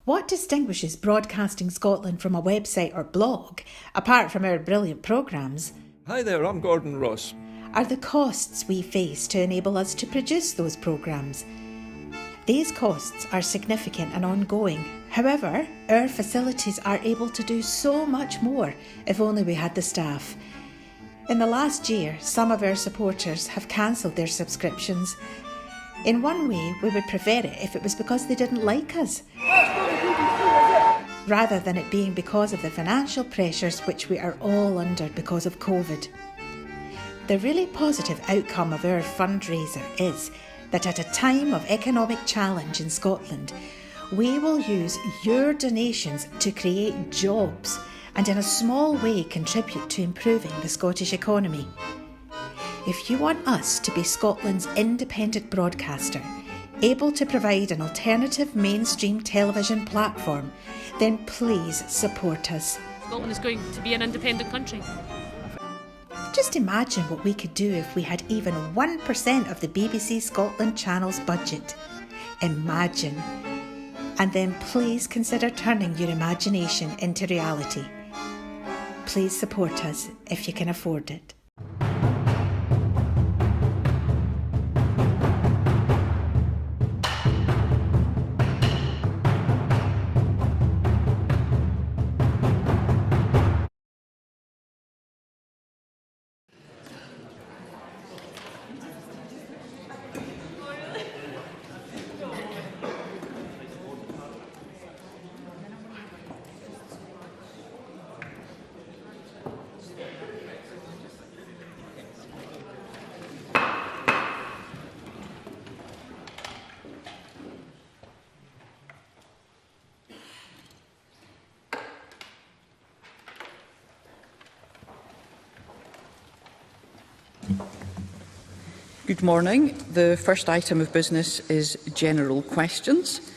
What distinguishes Broadcasting Scotland from a website or blog, apart from our brilliant programmes? Hi there, I'm Gordon Ross. Are the costs we face to enable us to produce those programmes. These costs are significant and ongoing. However, our facilities are able to do so much more if only we had the staff. In the last year, some of our supporters have cancelled their subscriptions. In one way, we would prefer it if it was because they didn't like us, rather than it being because of the financial pressures which we are all under because of COVID. The really positive outcome of our fundraiser is that at a time of economic challenge in Scotland, we will use your donations to create jobs and in a small way contribute to improving the Scottish economy. If you want us to be Scotland's independent broadcaster, able to provide an alternative mainstream television platform, then please support us. Scotland is going to be an independent country. Just imagine what we could do if we had even 1% of the BBC Scotland channel's budget. Imagine. And then please consider turning your imagination into reality. Please support us if you can afford it. Good morning. The first item of business is general questions.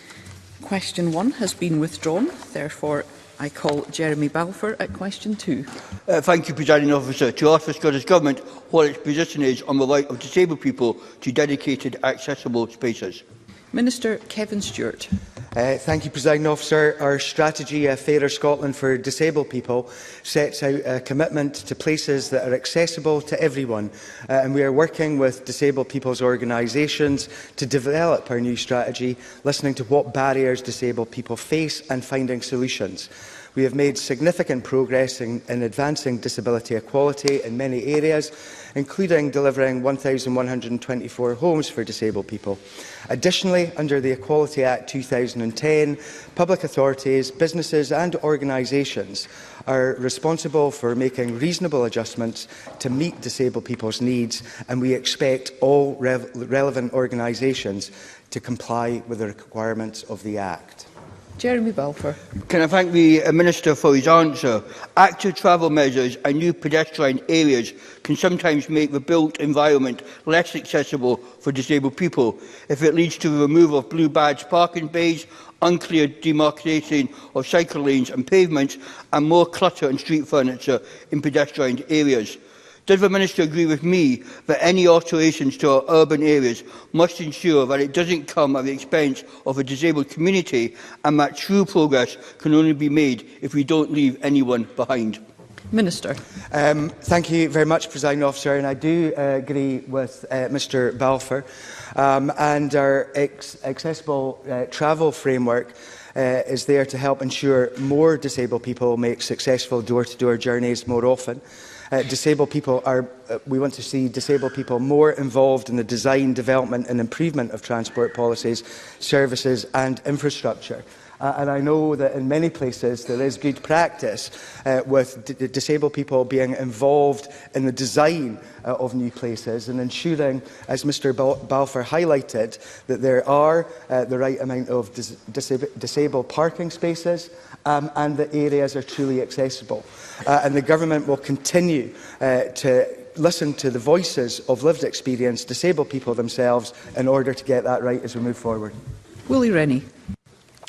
Question 1 has been withdrawn. Therefore, I call Jeremy Balfour at question 2. Thank you, Presiding Officer. To ask the Scottish Government what its position is on the right of disabled people to dedicated accessible spaces. Minister Kevin Stewart. Thank you, Presiding Officer. Our strategy, Fairer Scotland for Disabled People, sets out a commitment to places that are accessible to everyone, and we are working with disabled people's organisations to develop our new strategy, listening to what barriers disabled people face and finding solutions. We have made significant progress in advancing disability equality in many areas, including delivering 1,124 homes for disabled people. Additionally, under the Equality Act 2010, public authorities, businesses and organisations are responsible for making reasonable adjustments to meet disabled people's needs, and we expect all relevant organisations to comply with the requirements of the Act. Jeremy Balfour. Can I thank the Minister for his answer? Active travel measures and new pedestrian areas can sometimes make the built environment less accessible for disabled people if it leads to the removal of blue badge parking bays, unclear demarcation of cycle lanes and pavements, and more clutter and street furniture in pedestrian areas. Does the Minister agree with me that any alterations to our urban areas must ensure that it doesn't come at the expense of a disabled community, and that true progress can only be made if we don't leave anyone behind? Minister. Thank you very much, Presiding Officer, and I do agree with Mr Balfour. And our accessible travel framework is there to help ensure more disabled people make successful door-to-door journeys more often. We want to see disabled people more involved in the design, development and improvement of transport policies, services and infrastructure. And I know that in many places there is good practice with disabled people being involved in the design of new places and ensuring, as Mr Balfour highlighted, that there are the right amount of disabled parking spaces and that areas are truly accessible. And the Government will continue to listen to the voices of lived experience, disabled people themselves, in order to get that right as we move forward. Willie Rennie.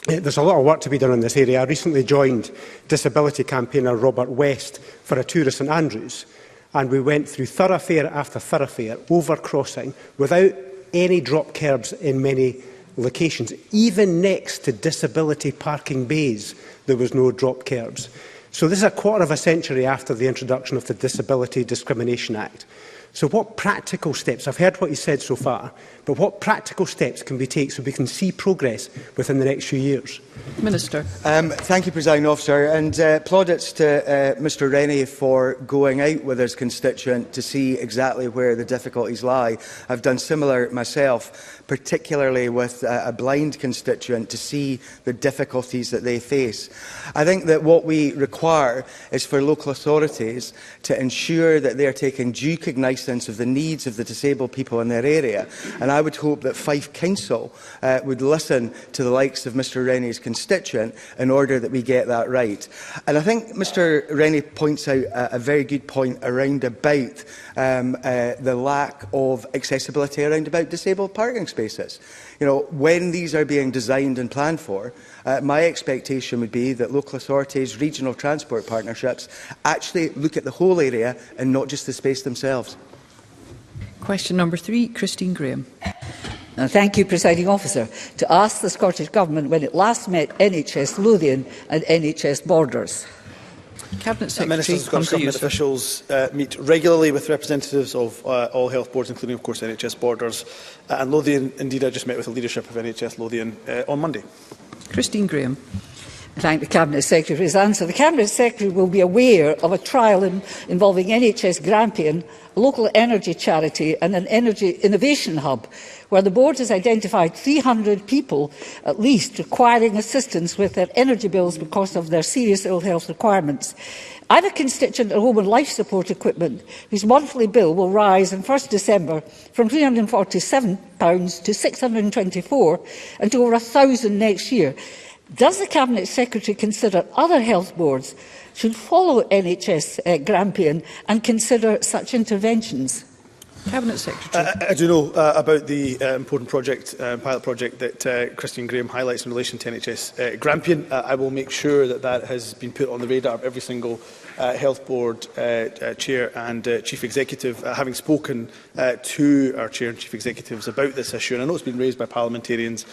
There's a lot of work to be done in this area. I recently joined disability campaigner Robert West for a tour of St Andrews, and we went through thoroughfare after thoroughfare, overcrossing, without any drop curbs in many locations, even next to disability parking bays, there was no drop kerbs. So this is a quarter of a century after the introduction of the Disability Discrimination Act. So what practical steps, I've heard what you said so far, but what practical steps can we take so we can see progress within the next few years? Minister. Thank you, Presiding Officer, and plaudits to Mr Rennie for going out with his constituent to see exactly where the difficulties lie. I've done similar myself, particularly with a blind constituent, to see the difficulties that they face. I think that what we require is for local authorities to ensure that they are taking due cognizance of the needs of the disabled people in their area, and I would hope that Fife Council would listen to the likes of Mr Rennie's constituent in order that we get that right. And I think Mr Rennie points out a very good point around about the lack of accessibility around about disabled parking spaces. You know, when these are being designed and planned for, my expectation would be that local authorities, regional transport partnerships actually look at the whole area and not just the space themselves. Question number 3, Christine Grahame. Thank you, Presiding Officer. To ask the Scottish Government when it last met NHS Lothian and NHS Borders. Cabinet Secretary, Ministers and Scottish Government officials meet regularly with representatives of all health boards, including, of course, NHS Borders and Lothian. Indeed, I just met with the leadership of NHS Lothian on Monday. Christine Grahame. I thank the Cabinet Secretary for his answer. The Cabinet Secretary will be aware of a trial involving NHS Grahame, a local energy charity and an energy innovation hub, where the board has identified 300 people at least requiring assistance with their energy bills because of their serious ill health requirements. I have a constituent at home with life support equipment whose monthly bill will rise on 1st December from £347 to £624 and to over £1,000 next year. Does the Cabinet Secretary consider other health boards should follow NHS Grampian and consider such interventions? Cabinet Secretary. I do know about the important project, pilot project that Christine Grahame highlights in relation to NHS Grampian. I will make sure that that has been put on the radar of every single health board chair and chief executive, having spoken to our chair and chief executives about this issue. And I know it's been raised by parliamentarians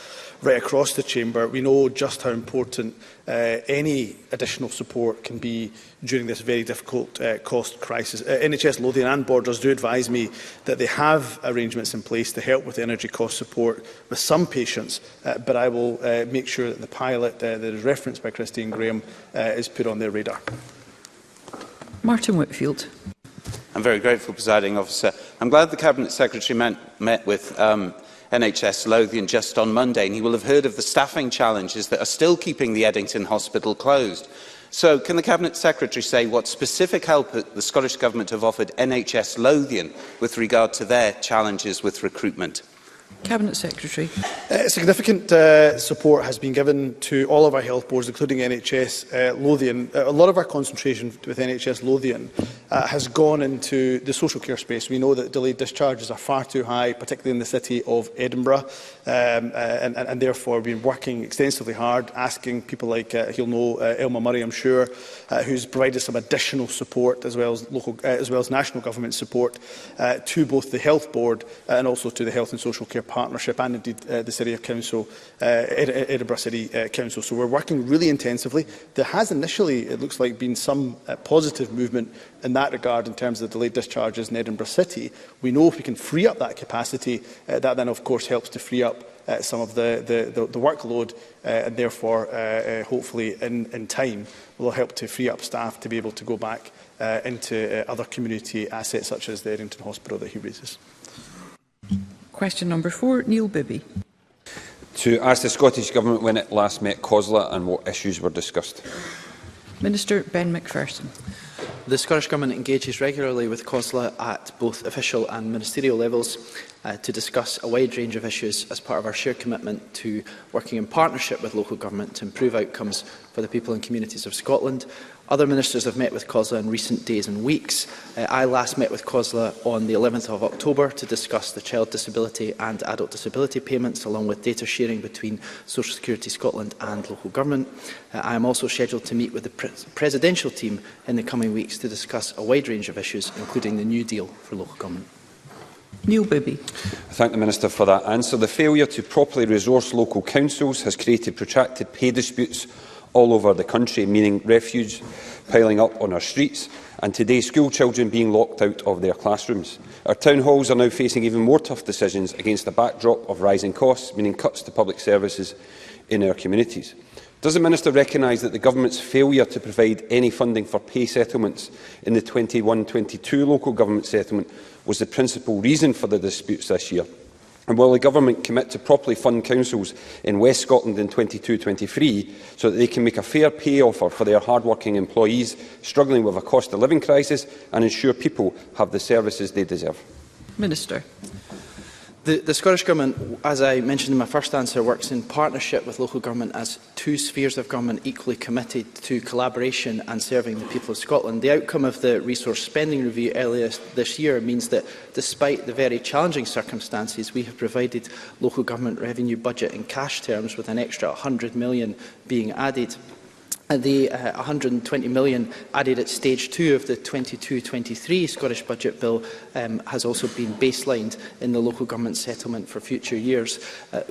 right across the chamber. We know just how important any additional support can be during this very difficult cost crisis. NHS Lothian and Borders do advise me that they have arrangements in place to help with energy cost support with some patients, but I will make sure that the pilot that is referenced by Christine Grahame is put on their radar. Martin Whitfield. I'm very grateful, Presiding Officer. I'm glad the Cabinet Secretary met with NHS Lothian just on Monday, and he will have heard of the staffing challenges that are still keeping the Eddington Hospital closed. So, can the Cabinet Secretary say what specific help the Scottish Government have offered NHS Lothian with regard to their challenges with recruitment? Cabinet Secretary. Significant support has been given to all of our health boards, including NHS Lothian. A lot of our concentration with NHS Lothian has gone into the social care space. We know that delayed discharges are far too high, particularly in the city of Edinburgh, and therefore we've been working extensively hard, asking people like, he'll know Elma Murray, I'm sure, who's provided some additional support as well as national government support to both the health board and also to the Health and Social Care Partnership and indeed the City of Council, Edinburgh City Council. So we're working really intensively. There has initially, it looks like, been some positive movement in that regard in terms of the delayed discharges in Edinburgh City. We know if we can free up that capacity, that then of course helps to free up some of the workload and therefore hopefully in time will help to free up staff to be able to go back into other community assets such as the Eddington Hospital that he raises. Question number 4, Neil Bibby. To ask the Scottish Government when it last met COSLA and what issues were discussed. Minister Ben McPherson. The Scottish Government engages regularly with COSLA at both official and ministerial levels to discuss a wide range of issues as part of our shared commitment to working in partnership with local government to improve outcomes for the people and communities of Scotland. Other ministers have met with COSLA in recent days and weeks. I last met with COSLA on the 11th of October to discuss the child disability and adult disability payments, along with data sharing between Social Security Scotland and local government. I am also scheduled to meet with the presidential team in the coming weeks to discuss a wide range of issues, including the new deal for local government. Bibby. I thank the Minister for that answer. The failure to properly resource local councils has created protracted pay disputes all over the country, meaning refuge piling up on our streets and today school children being locked out of their classrooms. Our town halls are now facing even more tough decisions against a backdrop of rising costs, meaning cuts to public services in our communities. Does the Minister recognise that the Government's failure to provide any funding for pay settlements in the 21-22 local government settlement was the principal reason for the disputes this year? And will the Government commit to properly fund councils in West Scotland in 22-23 so that they can make a fair pay offer for their hard-working employees struggling with a cost of living crisis and ensure people have the services they deserve? Minister. The Scottish Government, as I mentioned in my first answer, works in partnership with local government as two spheres of government equally committed to collaboration and serving the people of Scotland. The outcome of the resource spending review earlier this year means that despite the very challenging circumstances, we have provided local government revenue budget in cash terms with an extra £100 million being added. The £120 million added at stage 2 of the 22-23 Scottish Budget Bill has also been baselined in the local government settlement for future years.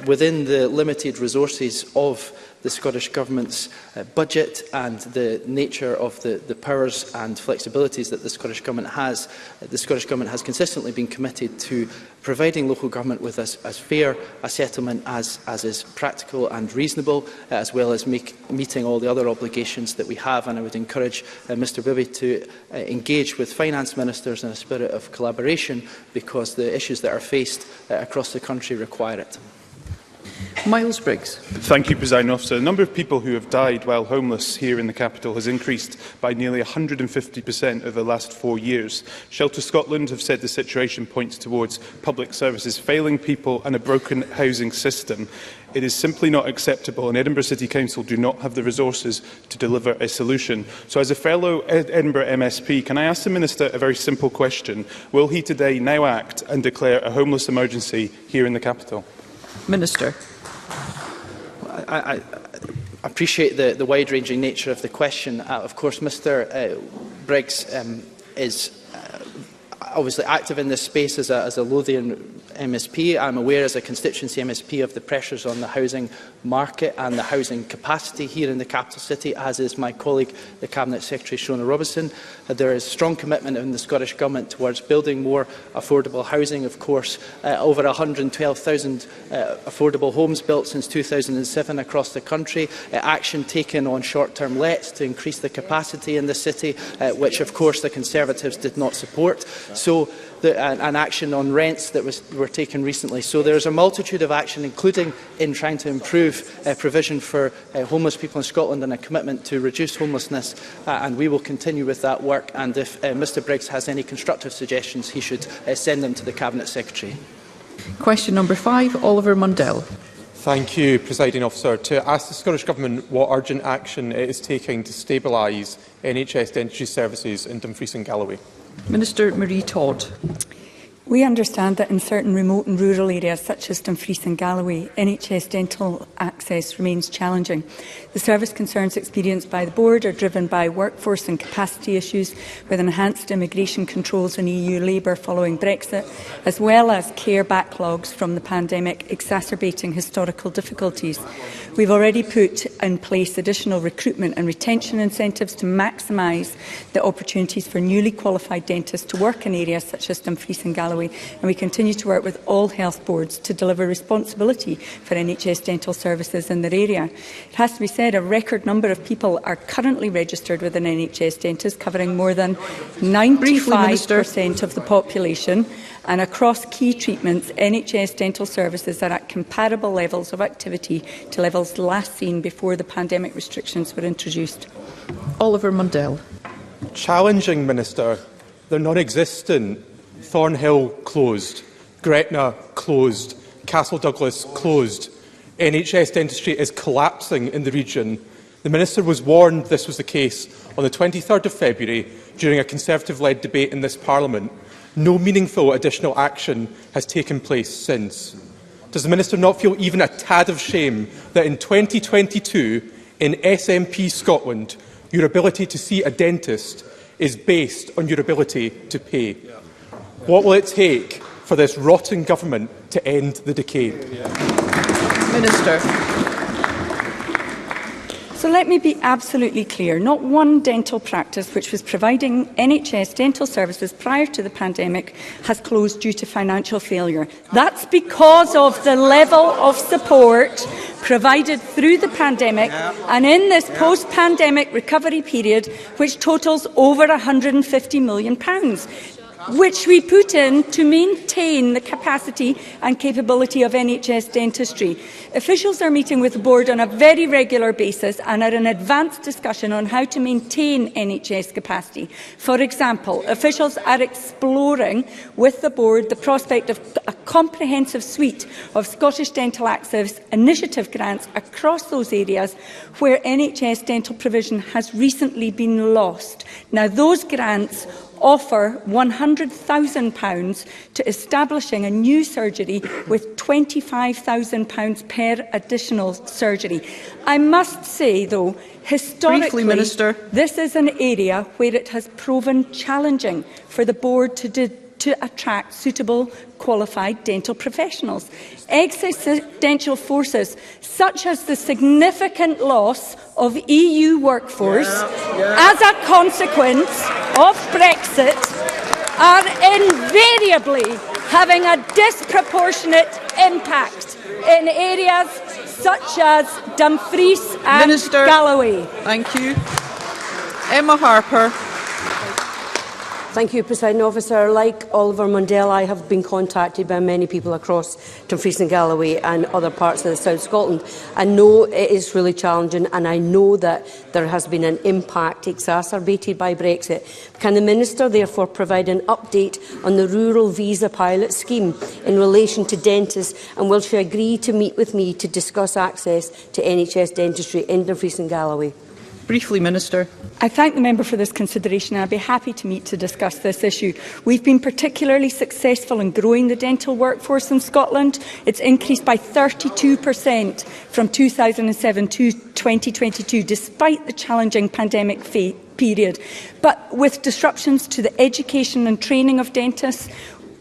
Within the limited resources of the Scottish Government's budget and the nature of the powers and flexibilities that the Scottish Government has consistently been committed to providing local government with as fair a settlement as is practical and reasonable, as well as meeting all the other obligations that we have. And I would encourage Mr Bibby to engage with finance ministers in a spirit of collaboration, because the issues that are faced across the country require it. Miles Briggs. Thank you, Presiding Officer. The number of people who have died while homeless here in the capital has increased by nearly 150% over the last 4 years. Shelter Scotland have said the situation points towards public services failing people and a broken housing system. It is simply not acceptable, and Edinburgh City Council do not have the resources to deliver a solution. So, as a fellow Edinburgh MSP, can I ask the Minister a very simple question? Will he today now act and declare a homeless emergency here in the capital? Minister. I appreciate the wide-ranging nature of the question. Of course, Mr Briggs is obviously active in this space as a Lothian MSP. I'm aware as a constituency MSP of the pressures on the housing market and the housing capacity here in the capital city, as is my colleague, the Cabinet Secretary Shona Robinson. There is strong commitment in the Scottish Government towards building more affordable housing. Of course, over 112,000 affordable homes built since 2007 across the country. Action taken on short-term lets to increase the capacity in the city, which of course the Conservatives did not support. So an action on rents that were taken recently. So there is a multitude of action, including in trying to improve provision for homeless people in Scotland and a commitment to reduce homelessness, and we will continue with that work. And if Mr Briggs has any constructive suggestions, he should send them to the Cabinet Secretary. Question number 5, Oliver Mundell. Thank you, Presiding Officer. To ask the Scottish Government what urgent action it is taking to stabilise NHS dentistry services in Dumfries and Galloway. Minister Marie Todd. We understand that in certain remote and rural areas such as Dumfries and Galloway, NHS dental access remains challenging. The service concerns experienced by the Board are driven by workforce and capacity issues with enhanced immigration controls and EU labour following Brexit, as well as care backlogs from the pandemic exacerbating historical difficulties. We've already put in place additional recruitment and retention incentives to maximise the opportunities for newly qualified dentists to work in areas such as Dumfries and Galloway, and we continue to work with all health boards to deliver responsibility for NHS dental services in their area. It has to be said a record number of people are currently registered with an NHS dentist, covering more than 95% of the population, and across key treatments, NHS dental services are at comparable levels of activity to levels last seen before the pandemic restrictions were introduced. Oliver Mundell. Challenging, Minister. They're non-existent. Thornhill closed, Gretna closed, Castle Douglas closed. NHS dentistry is collapsing in the region. The Minister was warned this was the case on the 23rd of February during a Conservative-led debate in this Parliament. No meaningful additional action has taken place since. Does the Minister not feel even a tad of shame that in 2022, in SNP Scotland, your ability to see a dentist is based on your ability to pay? What will it take for this rotten government to end the decay? Minister. So let me be absolutely clear. Not one dental practice which was providing NHS dental services prior to the pandemic has closed due to financial failure. That's because of the level of support provided through the pandemic and in this post-pandemic recovery period, which totals over £150 million. Which we put in to maintain the capacity and capability of NHS dentistry. Officials are meeting with the board on a very regular basis and are in advanced discussion on how to maintain NHS capacity. For example, officials are exploring with the board the prospect of a comprehensive suite of Scottish Dental Access Initiative grants across those areas where NHS dental provision has recently been lost. Now, those grants offer £100,000 to establishing a new surgery with £25,000 per additional surgery. I must say, though, historically, Minister. This is an area where it has proven challenging for the board to attract suitable qualified dental professionals. Existential forces, such as the significant loss of EU workforce as a consequence of Brexit, are invariably having a disproportionate impact in areas such as Dumfries and Galloway. Thank you. Emma Harper. Thank you, Presiding Officer. Like Oliver Mundell, I have been contacted by many people across Dumfries and Galloway and other parts of the South Scotland. I know it is really challenging, and I know that there has been an impact exacerbated by Brexit. Can the Minister therefore provide an update on the rural visa pilot scheme in relation to dentists, and will she agree to meet with me to discuss access to NHS dentistry in Dumfries and Galloway? Briefly, Minister. I thank the member for this consideration and I'd be happy to meet to discuss this issue. We've been particularly successful in growing the dental workforce in Scotland. It's increased by 32% from 2007 to 2022, despite the challenging pandemic period. But with disruptions to the education and training of dentists,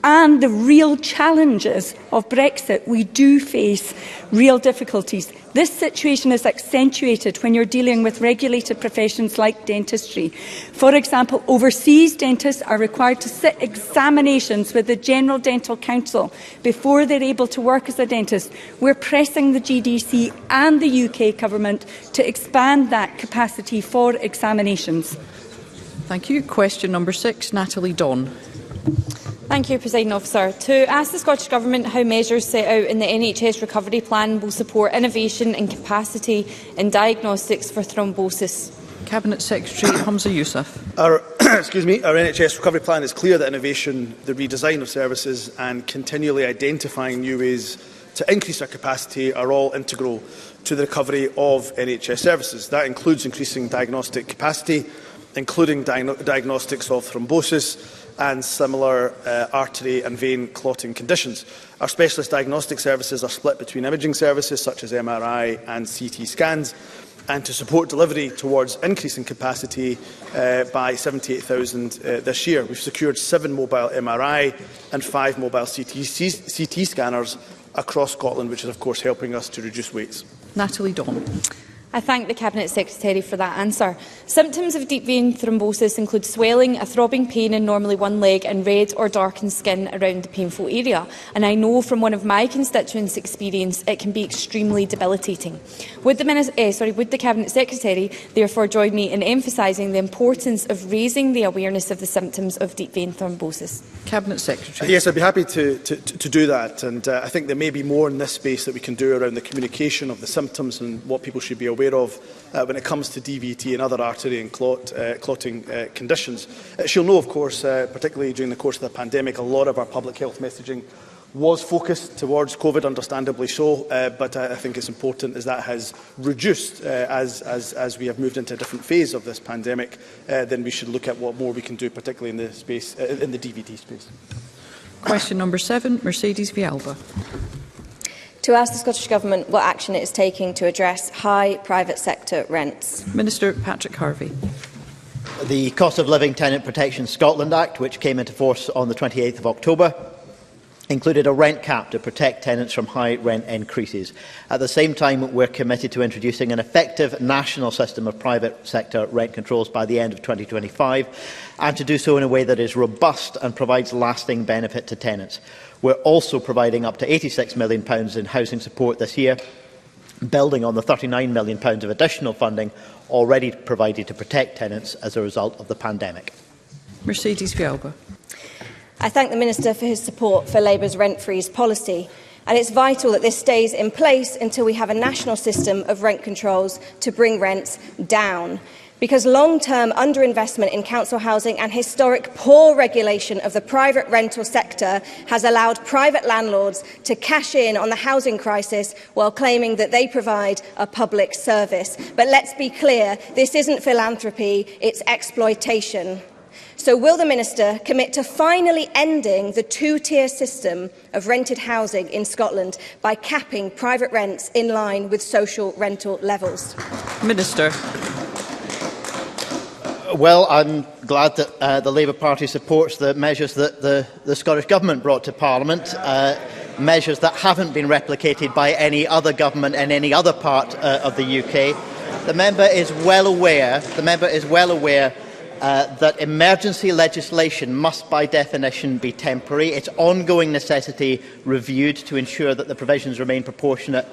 and the real challenges of Brexit, we do face real difficulties. This situation is accentuated when you're dealing with regulated professions like dentistry. For example, overseas dentists are required to sit examinations with the General Dental Council before they're able to work as a dentist. We're pressing the GDC and the UK Government to expand that capacity for examinations. Thank you. Question number 6, Natalie Dawn. Thank you, Presiding Officer. To ask the Scottish Government how measures set out in the NHS Recovery Plan will support innovation and capacity in diagnostics for thrombosis. Cabinet Secretary Hamza Yousaf. Our NHS Recovery Plan is clear that innovation, the redesign of services and continually identifying new ways to increase our capacity are all integral to the recovery of NHS services. That includes increasing diagnostic capacity, including diagnostics of thrombosis and similar artery and vein clotting conditions. Our specialist diagnostic services are split between imaging services such as MRI and CT scans, and to support delivery towards increasing capacity by 78,000 this year. We've secured 7 mobile MRI and 5 mobile CT scanners across Scotland, which is of course helping us to reduce waits. Natalie Dawn. I thank the Cabinet Secretary for that answer. Symptoms of deep vein thrombosis include swelling, a throbbing pain in normally one leg and red or darkened skin around the painful area. And I know from one of my constituents' experience it can be extremely debilitating. Would the Cabinet Secretary therefore join me in emphasising the importance of raising the awareness of the symptoms of deep vein thrombosis? Cabinet Secretary. Yes, I'd be happy to do that. And I think there may be more in this space that we can do around the communication of the symptoms and what people should be aware of when it comes to DVT and other artery and clotting conditions. She'll know, of course, particularly during the course of the pandemic, a lot of our public health messaging was focused towards COVID, understandably so, but I think it's important as that has reduced as we have moved into a different phase of this pandemic, then we should look at what more we can do, particularly in the space, in the DVT space. Question number 7, Mercedes Vialba. To ask the Scottish Government what action it is taking to address high private sector rents. Minister Patrick Harvey. The Cost of Living Tenant Protection Scotland Act, which came into force on the 28th of October, included a rent cap to protect tenants from high rent increases. At the same time, we're committed to introducing an effective national system of private sector rent controls by the end of 2025, and to do so in a way that is robust and provides lasting benefit to tenants. We're also providing up to £86 million in housing support this year, building on the £39 million of additional funding already provided to protect tenants as a result of the pandemic. Mercedes Vialba. I thank the Minister for his support for Labour's rent freeze policy, and it's vital that this stays in place until we have a national system of rent controls to bring rents down. Because long-term underinvestment in council housing and historic poor regulation of the private rental sector has allowed private landlords to cash in on the housing crisis while claiming that they provide a public service. But let's be clear, this isn't philanthropy, it's exploitation. So will the Minister commit to finally ending the two-tier system of rented housing in Scotland by capping private rents in line with social rental levels? Minister. Well, I'm glad that the Labour Party supports the measures that the Scottish Government brought to Parliament, measures that haven't been replicated by any other government in any other part of the UK. The member is well aware that emergency legislation must by definition be temporary. Its ongoing necessity reviewed to ensure that the provisions remain proportionate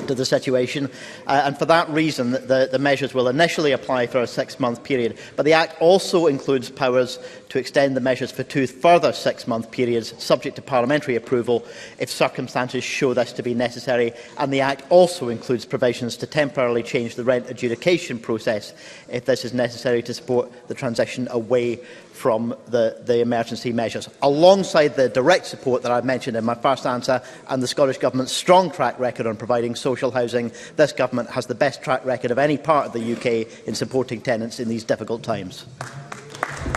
to the situation, and for that reason the measures will initially apply for a 6-month period, but the Act also includes powers to extend the measures for 2 further 6-month periods subject to parliamentary approval if circumstances show this to be necessary, and the Act also includes provisions to temporarily change the rent adjudication process if this is necessary to support the transition away from the emergency measures. Alongside the direct support that I mentioned in my first answer and the Scottish Government's strong track record on providing social housing, this Government has the best track record of any part of the UK in supporting tenants in these difficult times.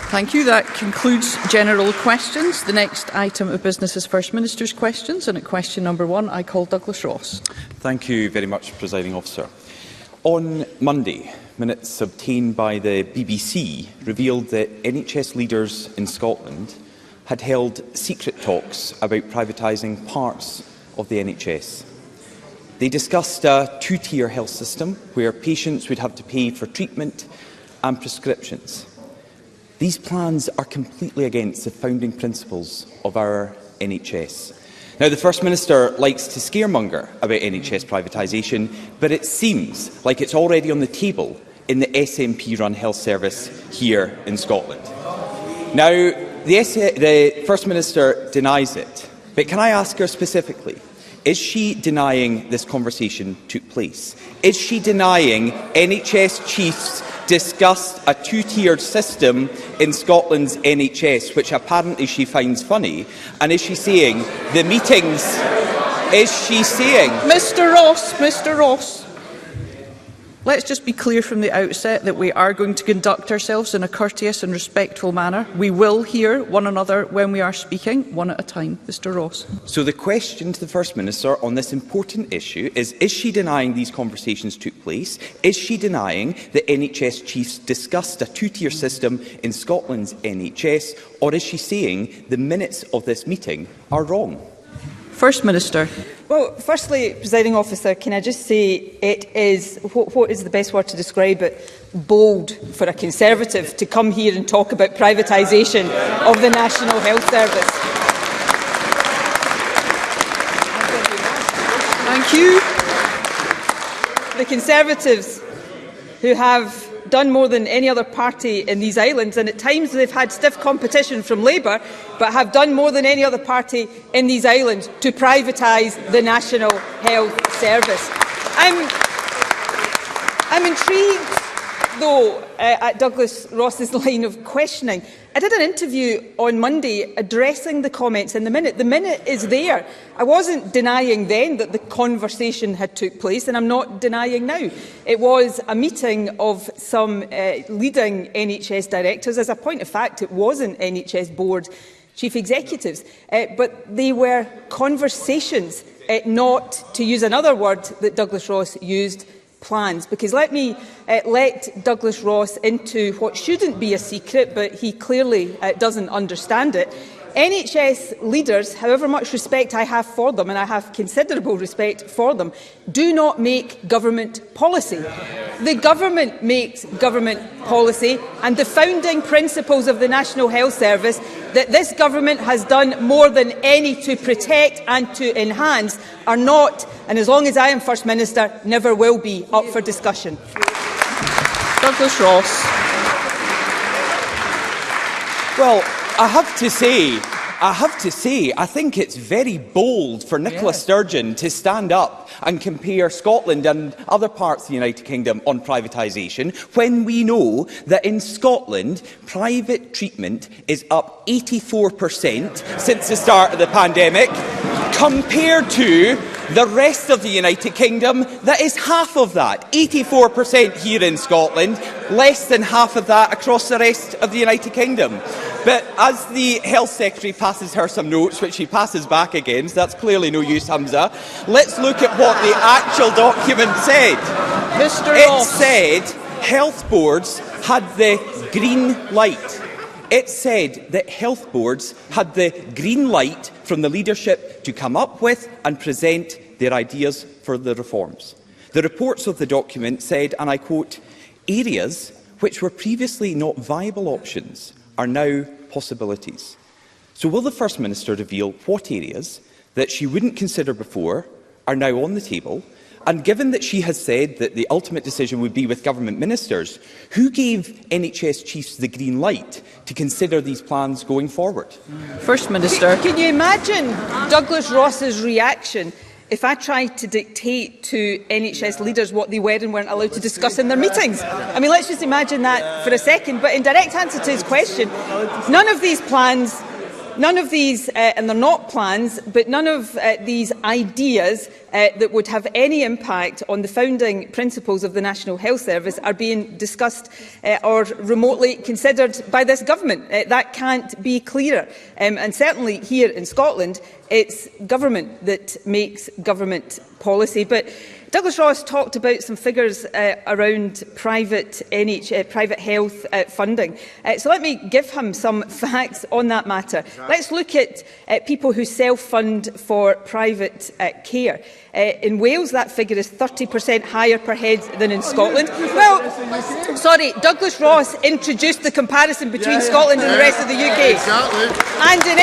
Thank you. That concludes general questions. The next item of business is First Minister's questions, and at question number 1 I call Douglas Ross. Thank you very much, Presiding Officer. On Monday, minutes obtained by the BBC revealed that NHS leaders in Scotland had held secret talks about privatising parts of the NHS. They discussed a 2-tier health system where patients would have to pay for treatment and prescriptions. These plans are completely against the founding principles of our NHS. Now, the First Minister likes to scaremonger about NHS privatisation, but it seems like it's already on the table in the SNP-run health service here in Scotland. Now, the First Minister denies it, but can I ask her specifically, is she denying this conversation took place? Is she denying NHS chiefs discussed a 2-tiered system in Scotland's NHS, which apparently she finds funny? And is she saying the meetings... Is she saying... Mr Ross, let's just be clear from the outset that we are going to conduct ourselves in a courteous and respectful manner. We will hear one another when we are speaking, one at a time. Mr Ross. So the question to the First Minister on this important issue is she denying these conversations took place? Is she denying that NHS chiefs discussed a 2-tier system in Scotland's NHS? Or is she saying the minutes of this meeting are wrong? First Minister. Well, firstly, Presiding Officer, can I just say it is, what is the best word to describe it, bold for a Conservative to come here and talk about privatisation of the National Health Service. Thank you. The Conservatives, who have done more than any other party in these islands, and at times they've had stiff competition from Labour, but have done more than any other party in these islands to privatise the National Health Service. I'm intrigued, though, at Douglas Ross's line of questioning. I did an interview on Monday addressing the comments in the Minute. The Minute is there. I wasn't denying then that the conversation had took place, and I'm not denying now. It was a meeting of some leading NHS directors. As a point of fact, it wasn't NHS board chief executives, but they were conversations, not, to use another word that Douglas Ross used, plans. Because let me let Douglas Ross into what shouldn't be a secret, but he clearly doesn't understand it. NHS leaders, however much respect I have for them, and I have considerable respect for them, do not make government policy. The government makes government policy, and the founding principles of the National Health Service that this government has done more than any to protect and to enhance are not, and as long as I am First Minister, never will be up for discussion. Douglas Ross. Well, I have to say, I think it's very bold for Nicola Sturgeon to stand up and compare Scotland and other parts of the United Kingdom on privatisation when we know that in Scotland, private treatment is up 84% since the start of the pandemic, compared to the rest of the United Kingdom, that is half of that. 84% here in Scotland, less than half of that across the rest of the United Kingdom. But as the Health Secretary passes her some notes, which she passes back again, so that's clearly no use, Hamza, let's look at what the actual document said. It said health boards had the green light. It said that health boards had the green light from the leadership to come up with and present their ideas for the reforms. The reports of the document said, and I quote, "Areas which were previously not viable options are now possibilities." So will the First Minister reveal what areas that she wouldn't consider before are now on the table? And given that she has said that the ultimate decision would be with government ministers, who gave NHS chiefs the green light to consider these plans going forward? First Minister. Can you imagine Douglas Ross's reaction if I tried to dictate to NHS leaders what they were and weren't allowed to discuss in their meetings? I mean, let's just imagine that for a second. But in direct answer to his question, none of these plans, and they're not plans, but none of these ideas that would have any impact on the founding principles of the National Health Service are being discussed or remotely considered by this government. That can't be clearer. And certainly here in Scotland, it's government that makes government policy. But Douglas Ross talked about some figures around private health funding. So let me give him some facts on that matter. Let's look at people who self-fund for private care. In Wales, that figure is 30% higher per head than in Scotland. Well, sorry, Douglas Ross introduced the comparison between Scotland and the rest of the UK. Exactly. And in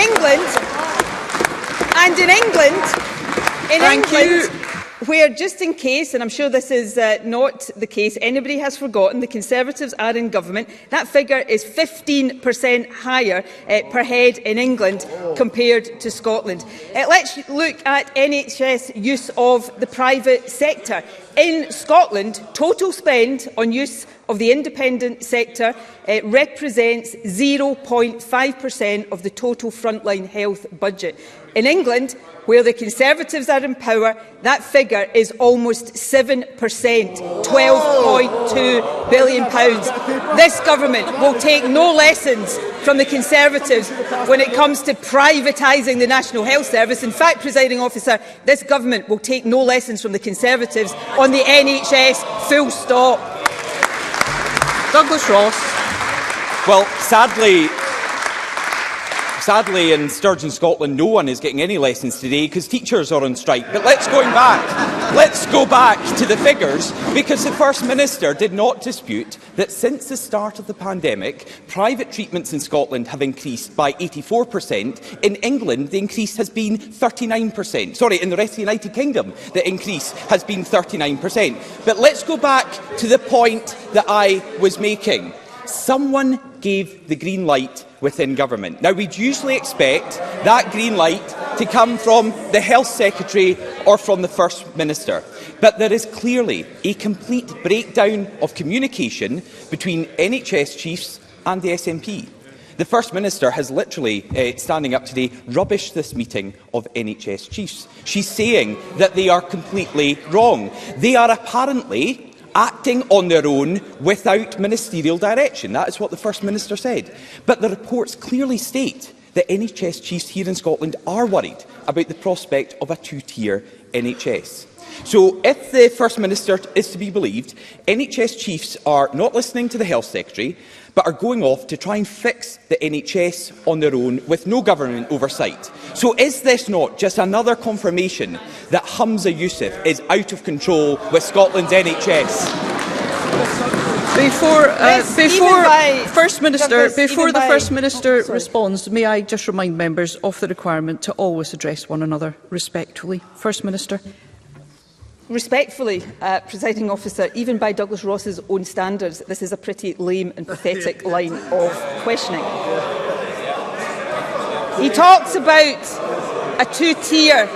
England, where, just in case, and I'm sure this is not the case, anybody has forgotten, the Conservatives are in government, that figure is 15% higher per head in England compared to Scotland. Let's look at NHS use of the private sector. In Scotland, total spend on use of the independent sector represents 0.5% of the total frontline health budget. In England, where the Conservatives are in power, that figure is almost 7%, £12.2 billion. This government will take no lessons from the Conservatives when it comes to privatising the National Health Service. In fact, Presiding Officer, this government will take no lessons from the Conservatives on the NHS, full stop. Douglas Ross. Well, sadly, in Sturgeon, Scotland, no one is getting any lessons today because teachers are on strike. But let's go back to the figures, because the First Minister did not dispute that since the start of the pandemic, private treatments in Scotland have increased by 84%. In England, the increase has been 39%. Sorry, in the rest of the United Kingdom, the increase has been 39%. But let's go back to the point that I was making. Someone gave the green light within government. Now, we'd usually expect that green light to come from the Health Secretary or from the First Minister. But there is clearly a complete breakdown of communication between NHS chiefs and the SNP. The First Minister has literally, standing up today, rubbished this meeting of NHS chiefs. She's saying that they are completely wrong. They are apparently acting on their own without ministerial direction. That is what the First Minister said. But the reports clearly state that NHS chiefs here in Scotland are worried about the prospect of a two-tier NHS. So, if the First Minister is to be believed, NHS chiefs are not listening to the Health Secretary, but are going off to try and fix the NHS on their own with no government oversight. So is this not just another confirmation that Humza Yousaf is out of control with Scotland's NHS? Before the First Minister responds, may I just remind members of the requirement to always address one another respectfully. First Minister. Respectfully, Presiding Officer, even by Douglas Ross's own standards, this is a pretty lame and pathetic line of questioning. He talks about a two-tier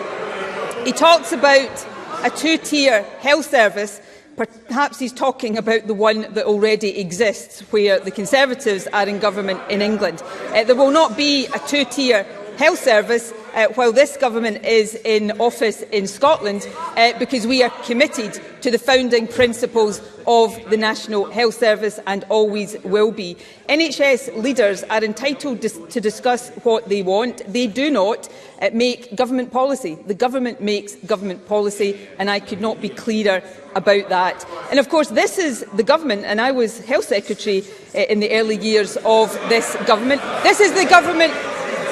health service. Perhaps he's talking about the one that already exists, where the Conservatives are in government in England. There will not be a two-tier health service while this government is in office in Scotland, because we are committed to the founding principles of the National Health Service and always will be. NHS leaders are entitled to discuss what they want. They do not make government policy. The government makes government policy, and I could not be clearer about that. And of course, this is the government, and I was Health Secretary in the early years of this government. This is the government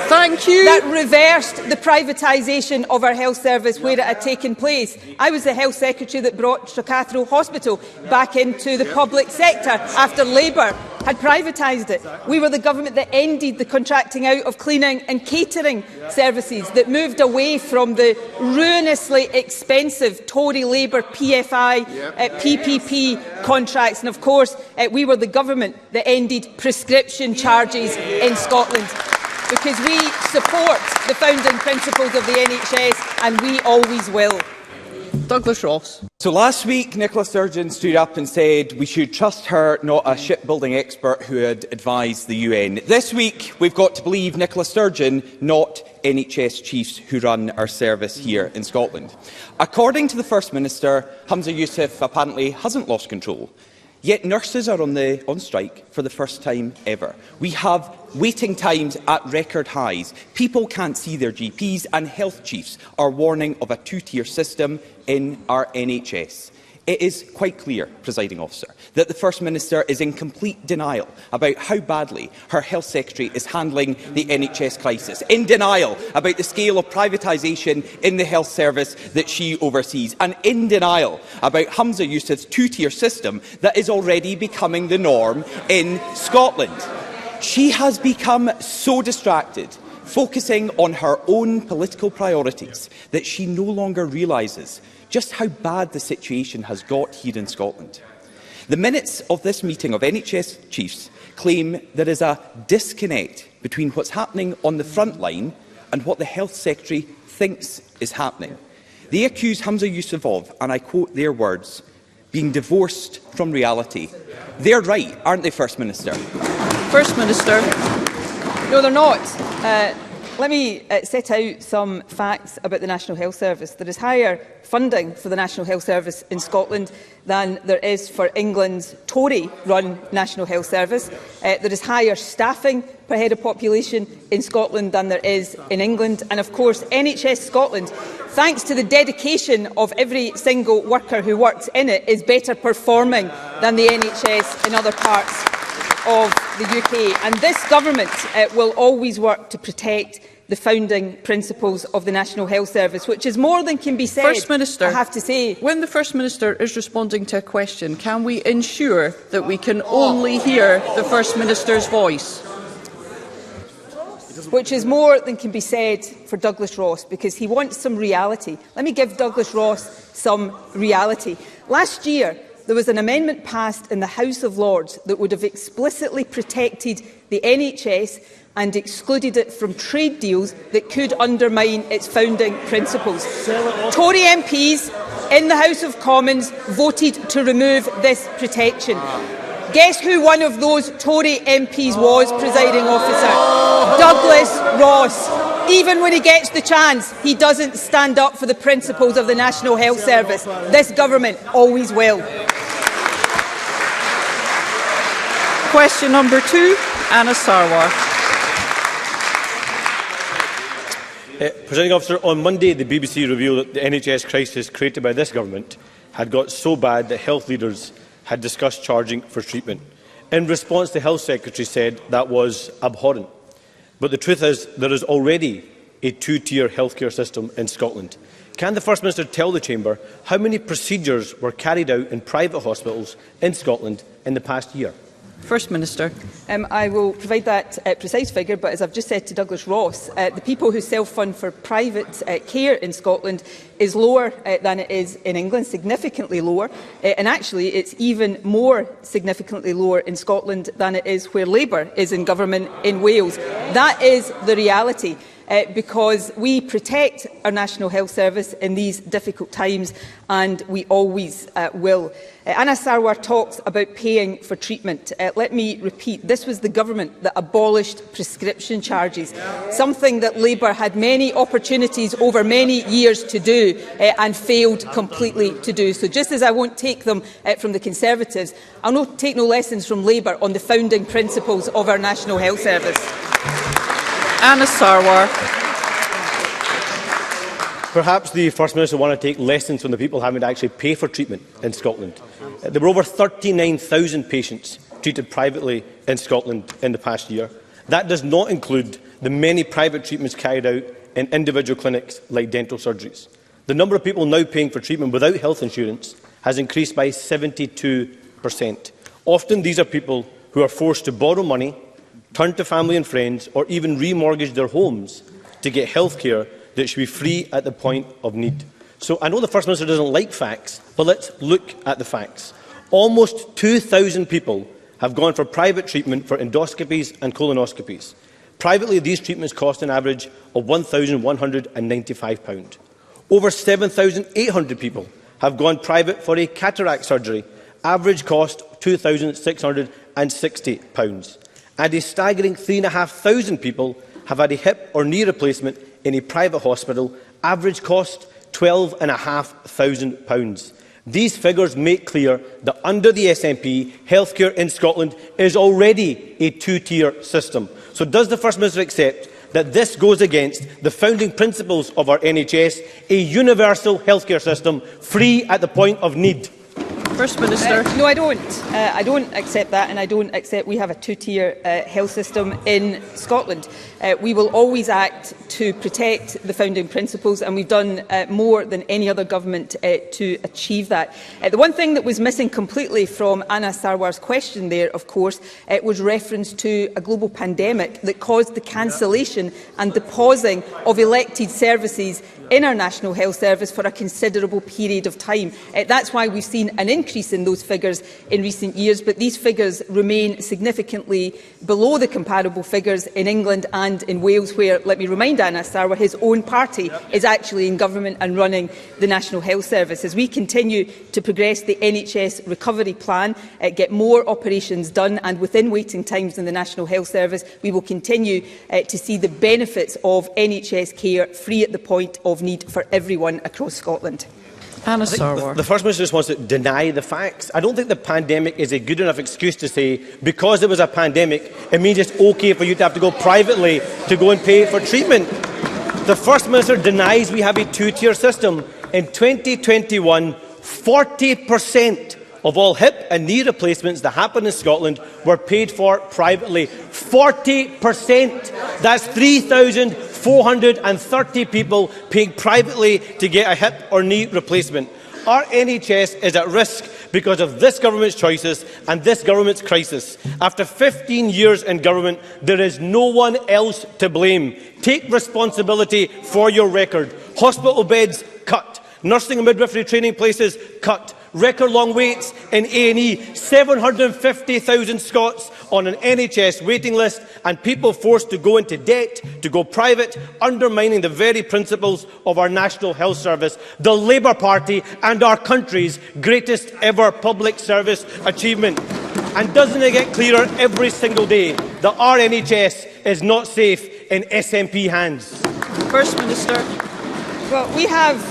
that reversed the privatisation of our health service where it had taken place. I was the Health Secretary that brought Stracathro Hospital back into the public sector after Labour had privatised it. We were the government that ended the contracting out of cleaning and catering services, that moved away from the ruinously expensive Tory Labour PFI, PPP contracts. And of course, we were the government that ended prescription charges in Scotland, because we support the founding principles of the NHS, and we always will. Douglas Ross. So last week, Nicola Sturgeon stood up and said we should trust her, not a shipbuilding expert who had advised the UN. This week, we've got to believe Nicola Sturgeon, not NHS chiefs who run our service here in Scotland. According to the First Minister, Humza Yousaf apparently hasn't lost control. Yet nurses are on strike for the first time ever. We have waiting times at record highs. People can't see their GPs, and health chiefs are warning of a two-tier system in our NHS. It is quite clear, Presiding Officer, that the First Minister is in complete denial about how badly her Health Secretary is handling the NHS crisis, in denial about the scale of privatisation in the health service that she oversees, and in denial about Humza Yousaf's two-tier system that is already becoming the norm in Scotland. She has become so distracted, focusing on her own political priorities, that she no longer realises just how bad the situation has got here in Scotland. The minutes of this meeting of NHS chiefs claim there is a disconnect between what's happening on the front line and what the Health Secretary thinks is happening. They accuse Humza Yousaf of, and I quote their words, being divorced from reality. They're right, aren't they, First Minister? First Minister. No, they're not. Let me set out some facts about the National Health Service. There is higher funding for the National Health Service in Scotland than there is for England's Tory-run National Health Service. There is higher staffing per head of population in Scotland than there is in England. And of course, NHS Scotland, thanks to the dedication of every single worker who works in it, is better performing than the NHS in other parts of the UK. And this government will always work to protect the founding principles of the National Health Service, which is more than can be said, First Minister, I have to say. When the First Minister is responding to a question, can we ensure that we can only hear the First Minister's voice? Which is more than can be said for Douglas Ross, because he wants some reality. Let me give Douglas Ross some reality. Last year, there was an amendment passed in the House of Lords that would have explicitly protected the NHS and excluded it from trade deals that could undermine its founding principles. Tory MPs in the House of Commons voted to remove this protection. Guess who one of those Tory MPs was, Presiding Officer? Douglas Ross. Even when he gets the chance, he doesn't stand up for the principles of the National Health Service. This government always will. Question number 2, Anna Sarwar. Presiding Officer, on Monday the BBC revealed that the NHS crisis created by this government had got so bad that health leaders had discussed charging for treatment. In response, the Health Secretary said that was abhorrent. But the truth is there is already a two-tier healthcare system in Scotland. Can the First Minister tell the Chamber how many procedures were carried out in private hospitals in Scotland in the past year? First Minister. I will provide that precise figure, but as I've just said to Douglas Ross, the people who self-fund for private care in Scotland is lower than it is in England, significantly lower, and actually it's even more significantly lower in Scotland than it is where Labour is in government in Wales. That is the reality. Because we protect our National Health Service in these difficult times, and we always will. Anna Sarwar talks about paying for treatment. Let me repeat, this was the government that abolished prescription charges, something that Labour had many opportunities over many years to do and failed completely to do. So just as I won't take them from the Conservatives, I'll take no lessons from Labour on the founding principles of our National Health Service. Anna Sarwar. Perhaps the First Minister want to take lessons from the people having to actually pay for treatment in Scotland. There were over 39,000 patients treated privately in Scotland in the past year. That does not include the many private treatments carried out in individual clinics like dental surgeries. The number of people now paying for treatment without health insurance has increased by 72%. Often these are people who are forced to borrow money, turn to family and friends, or even remortgage their homes to get health care that should be free at the point of need. So I know the First Minister doesn't like facts, but let's look at the facts. Almost 2,000 people have gone for private treatment for endoscopies and colonoscopies. Privately, these treatments cost an average of £1,195. Over 7,800 people have gone private for a cataract surgery, average cost £2,660. And a staggering 3,500 people have had a hip or knee replacement in a private hospital, average cost £12,500. These figures make clear that under the SNP, healthcare in Scotland is already a two-tier system. So does the First Minister accept that this goes against the founding principles of our NHS, a universal healthcare system, free at the point of need? First Minister. No, I don't. I don't accept that, and I don't accept we have a two-tier health system in Scotland. We will always act to protect the founding principles, and we've done more than any other government to achieve that. The one thing that was missing completely from Anna Sarwar's question there, of course, was reference to a global pandemic that caused the cancellation and the pausing of elected services in our National Health Service for a considerable period of time. That's why we've seen an increase in those figures in recent years, but these figures remain significantly below the comparable figures in England and in Wales, where, let me remind Anna Sarwar, his own party is actually in government and running the National Health Service. As we continue to progress the NHS recovery plan, get more operations done and within waiting times in the National Health Service, we will continue to see the benefits of NHS care free at the point of need for everyone across Scotland. Anna Sarwar. The First Minister just wants to deny the facts. I don't think the pandemic is a good enough excuse to say because it was a pandemic, it means it's okay for you to have to go privately to go and pay for treatment. The First Minister denies we have a two-tier system. In 2021, 40% of all hip and knee replacements that happen in Scotland were paid for privately. 40%! That's 3,430 people paying privately to get a hip or knee replacement. Our NHS is at risk because of this government's choices and this government's crisis. After 15 years in government, there is no one else to blame. Take responsibility for your record. Hospital beds, cut. Nursing and midwifery training places, cut. Record long waits in A&E, 750,000 Scots on an NHS waiting list, and people forced to go into debt, to go private, undermining the very principles of our National Health Service, the Labour Party and our country's greatest ever public service achievement. And doesn't it get clearer every single day that our NHS is not safe in SNP hands? First Minister. Well, we have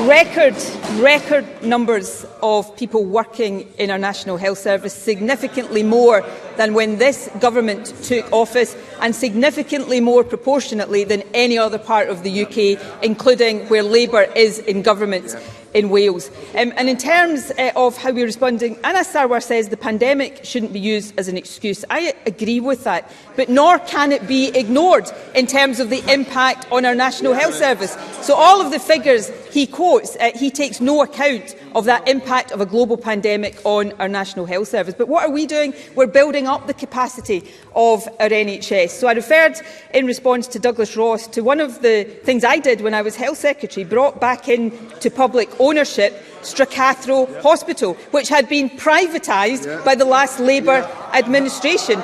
record record numbers of people working in our National Health Service, significantly more than when this government took office, and significantly more proportionately than any other part of the UK, including where Labour is in government in Wales. And in terms of how we're responding, Anas Sarwar says the pandemic shouldn't be used as an excuse. I agree with that, but nor can it be ignored in terms of the impact on our National Health Service. So all of the figures he quotes, he takes no account of that impact of a global pandemic on our National Health Service. But what are we doing? We're building up the capacity of our NHS. So I referred in response to Douglas Ross to one of the things I did when I was Health Secretary, brought back into public ownership Stracathro Hospital, which had been privatised by the last Labour administration.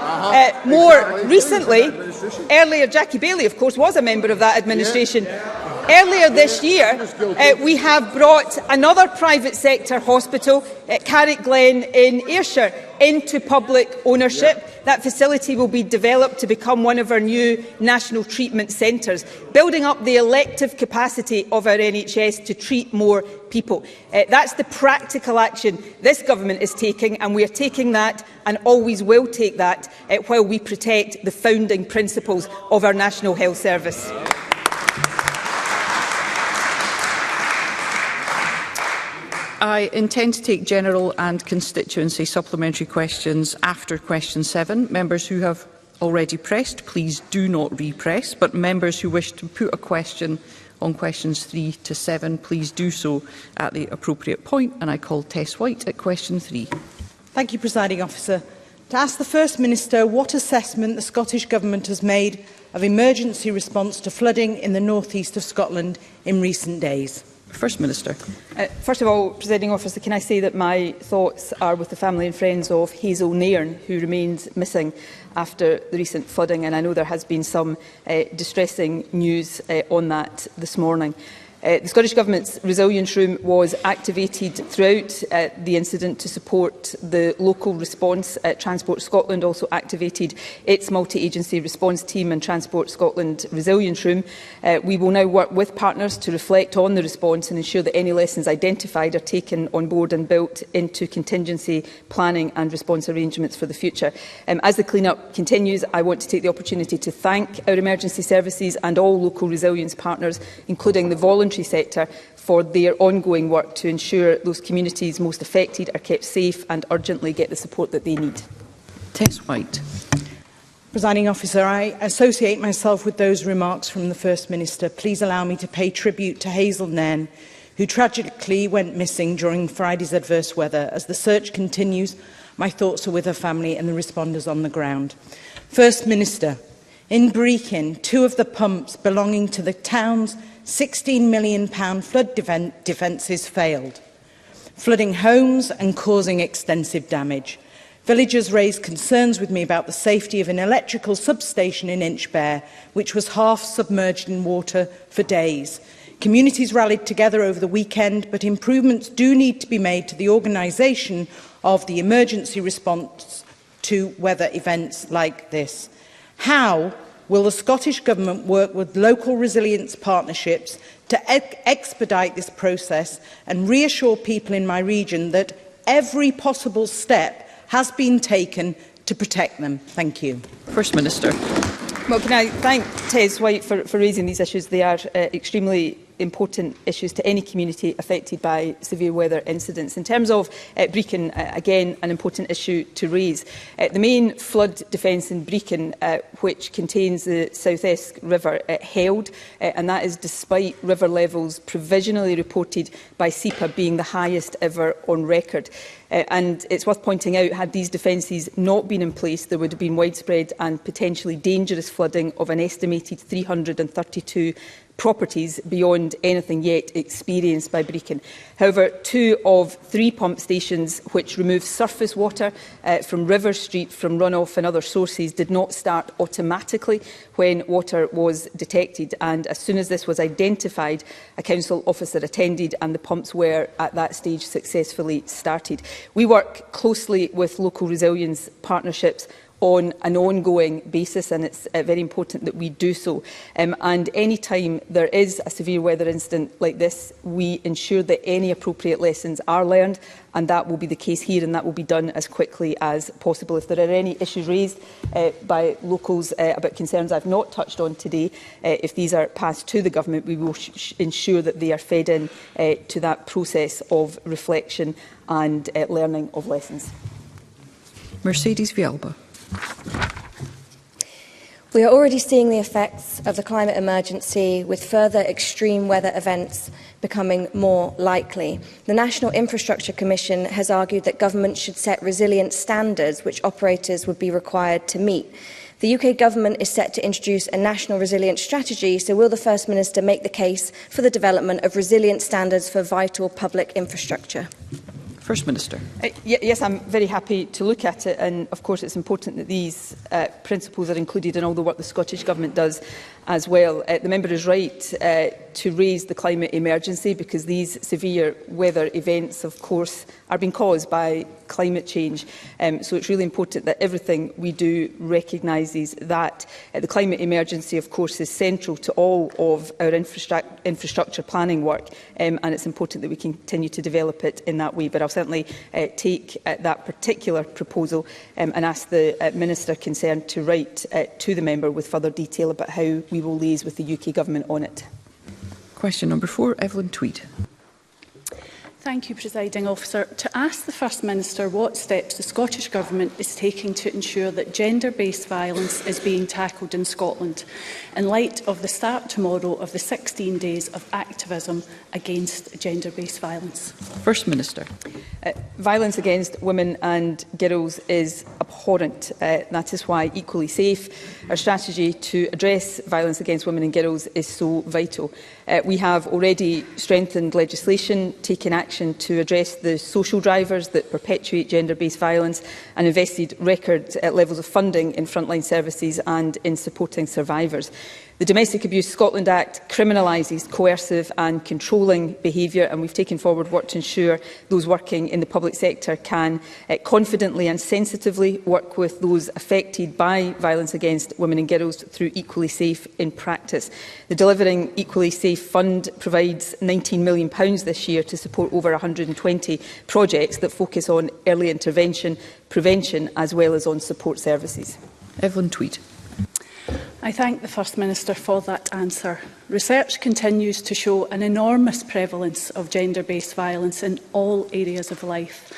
More recently, earlier Jackie Baillie, of course, was a member of that administration. Earlier this year, we have brought another private sector hospital, Carrickglen in Ayrshire, into public ownership. That facility will be developed to become one of our new national treatment centres, building up the elective capacity of our NHS to treat more people. That's the practical action this government is taking, and we are taking that and always will take that while we protect the founding principles of our National Health Service. I intend to take general and constituency supplementary questions after question 7. Members who have already pressed, please do not repress, but members who wish to put a question on questions 3 to 7, please do so at the appropriate point. And I call Tess White at question 3. Thank you, Presiding Officer. To ask the First Minister what assessment the Scottish Government has made of emergency response to flooding in the north east of Scotland in recent days. First Minister. First of all, Presiding Officer, can I say that my thoughts are with the family and friends of Hazel Nairn, who remains missing after the recent flooding, and I know there has been some distressing news on that this morning. The Scottish Government's Resilience Room was activated throughout the incident to support the local response. Transport Scotland also activated its multi-agency response team and Transport Scotland Resilience Room. We will now work with partners to reflect on the response and ensure that any lessons identified are taken on board and built into contingency planning and response arrangements for the future. As the clean-up continues, I want to take the opportunity to thank our emergency services and all local resilience partners, including the voluntary sector, for their ongoing work to ensure those communities most affected are kept safe and urgently get the support that they need. Tess White. Presiding Officer, I associate myself with those remarks from the First Minister. Please allow me to pay tribute to Hazel Nairn, who tragically went missing during Friday's adverse weather. As the search continues, my thoughts are with her family and the responders on the ground. First Minister, in Brechin, 2 of the pumps belonging to the town's £16 million flood defences failed, flooding homes and causing extensive damage. Villagers raised concerns with me about the safety of an electrical substation in Inchbeare, which was half submerged in water for days. Communities rallied together over the weekend, but improvements do need to be made to the organisation of the emergency response to weather events like this. How will the Scottish Government work with local resilience partnerships to expedite this process and reassure people in my region that every possible step has been taken to protect them? Thank you. First Minister. Well, can I thank Tess White for raising these issues? They are extremely important issues to any community affected by severe weather incidents. In terms of Brechin, again, an important issue to raise. The main flood defence in Brechin, which contains the South Esk River, held, and that is despite river levels provisionally reported by SEPA being the highest ever on record. And it's worth pointing out, had these defences not been in place, there would have been widespread and potentially dangerous flooding of an estimated 332 properties beyond anything yet experienced by Brechin. However, 2 of 3 pump stations which remove surface water from River Street from runoff and other sources did not start automatically when water was detected, and as soon as this was identified, a council officer attended and the pumps were at that stage successfully started. We work closely with local resilience partnerships on an ongoing basis, and it's very important that we do so. And any time there is a severe weather incident like this, we ensure that any appropriate lessons are learned, and that will be the case here, and that will be done as quickly as possible. If there are any issues raised by locals about concerns I've not touched on today, if these are passed to the Government, we will ensure that they are fed in to that process of reflection and learning of lessons. Mercedes Vialba. We are already seeing the effects of the climate emergency, with further extreme weather events becoming more likely. The National Infrastructure Commission has argued that government should set resilient standards which operators would be required to meet. The UK Government is set to introduce a national resilience strategy, so will the First Minister make the case for the development of resilient standards for vital public infrastructure? First Minister. Yes, I'm very happy to look at it, and of course it's important that these principles are included in all the work the Scottish Government does as well. The member is right to raise the climate emergency, because these severe weather events, of course, are being caused by climate change. So it's really important that everything we do recognises that. The climate emergency, of course, is central to all of our infrastructure planning work, and it's important that we continue to develop it in that way. But I'll certainly take that particular proposal and ask the Minister concerned to write to the member with further detail about how we will liaise with the UK Government on it. Question number 4, Evelyn Tweed. Thank you, Presiding Officer. To ask the First Minister what steps the Scottish Government is taking to ensure that gender-based violence is being tackled in Scotland, in light of the start tomorrow of the 16 days of activism against gender-based violence. First Minister. Violence against women and girls is abhorrent. That is why Equally Safe, our strategy to address violence against women and girls, is so vital. We have already strengthened legislation, taken action to address the social drivers that perpetuate gender-based violence, and invested record levels of funding in frontline services and in supporting survivors. The Domestic Abuse Scotland Act criminalises coercive and controlling behaviour, and we've taken forward work to ensure those working in the public sector can confidently and sensitively work with those affected by violence against women and girls through Equally Safe in practice. The Delivering Equally Safe Fund provides £19 million this year to support over 120 projects that focus on early intervention, prevention, as well as on support services. Evelyn Tweed. I thank the First Minister for that answer. Research continues to show an enormous prevalence of gender-based violence in all areas of life.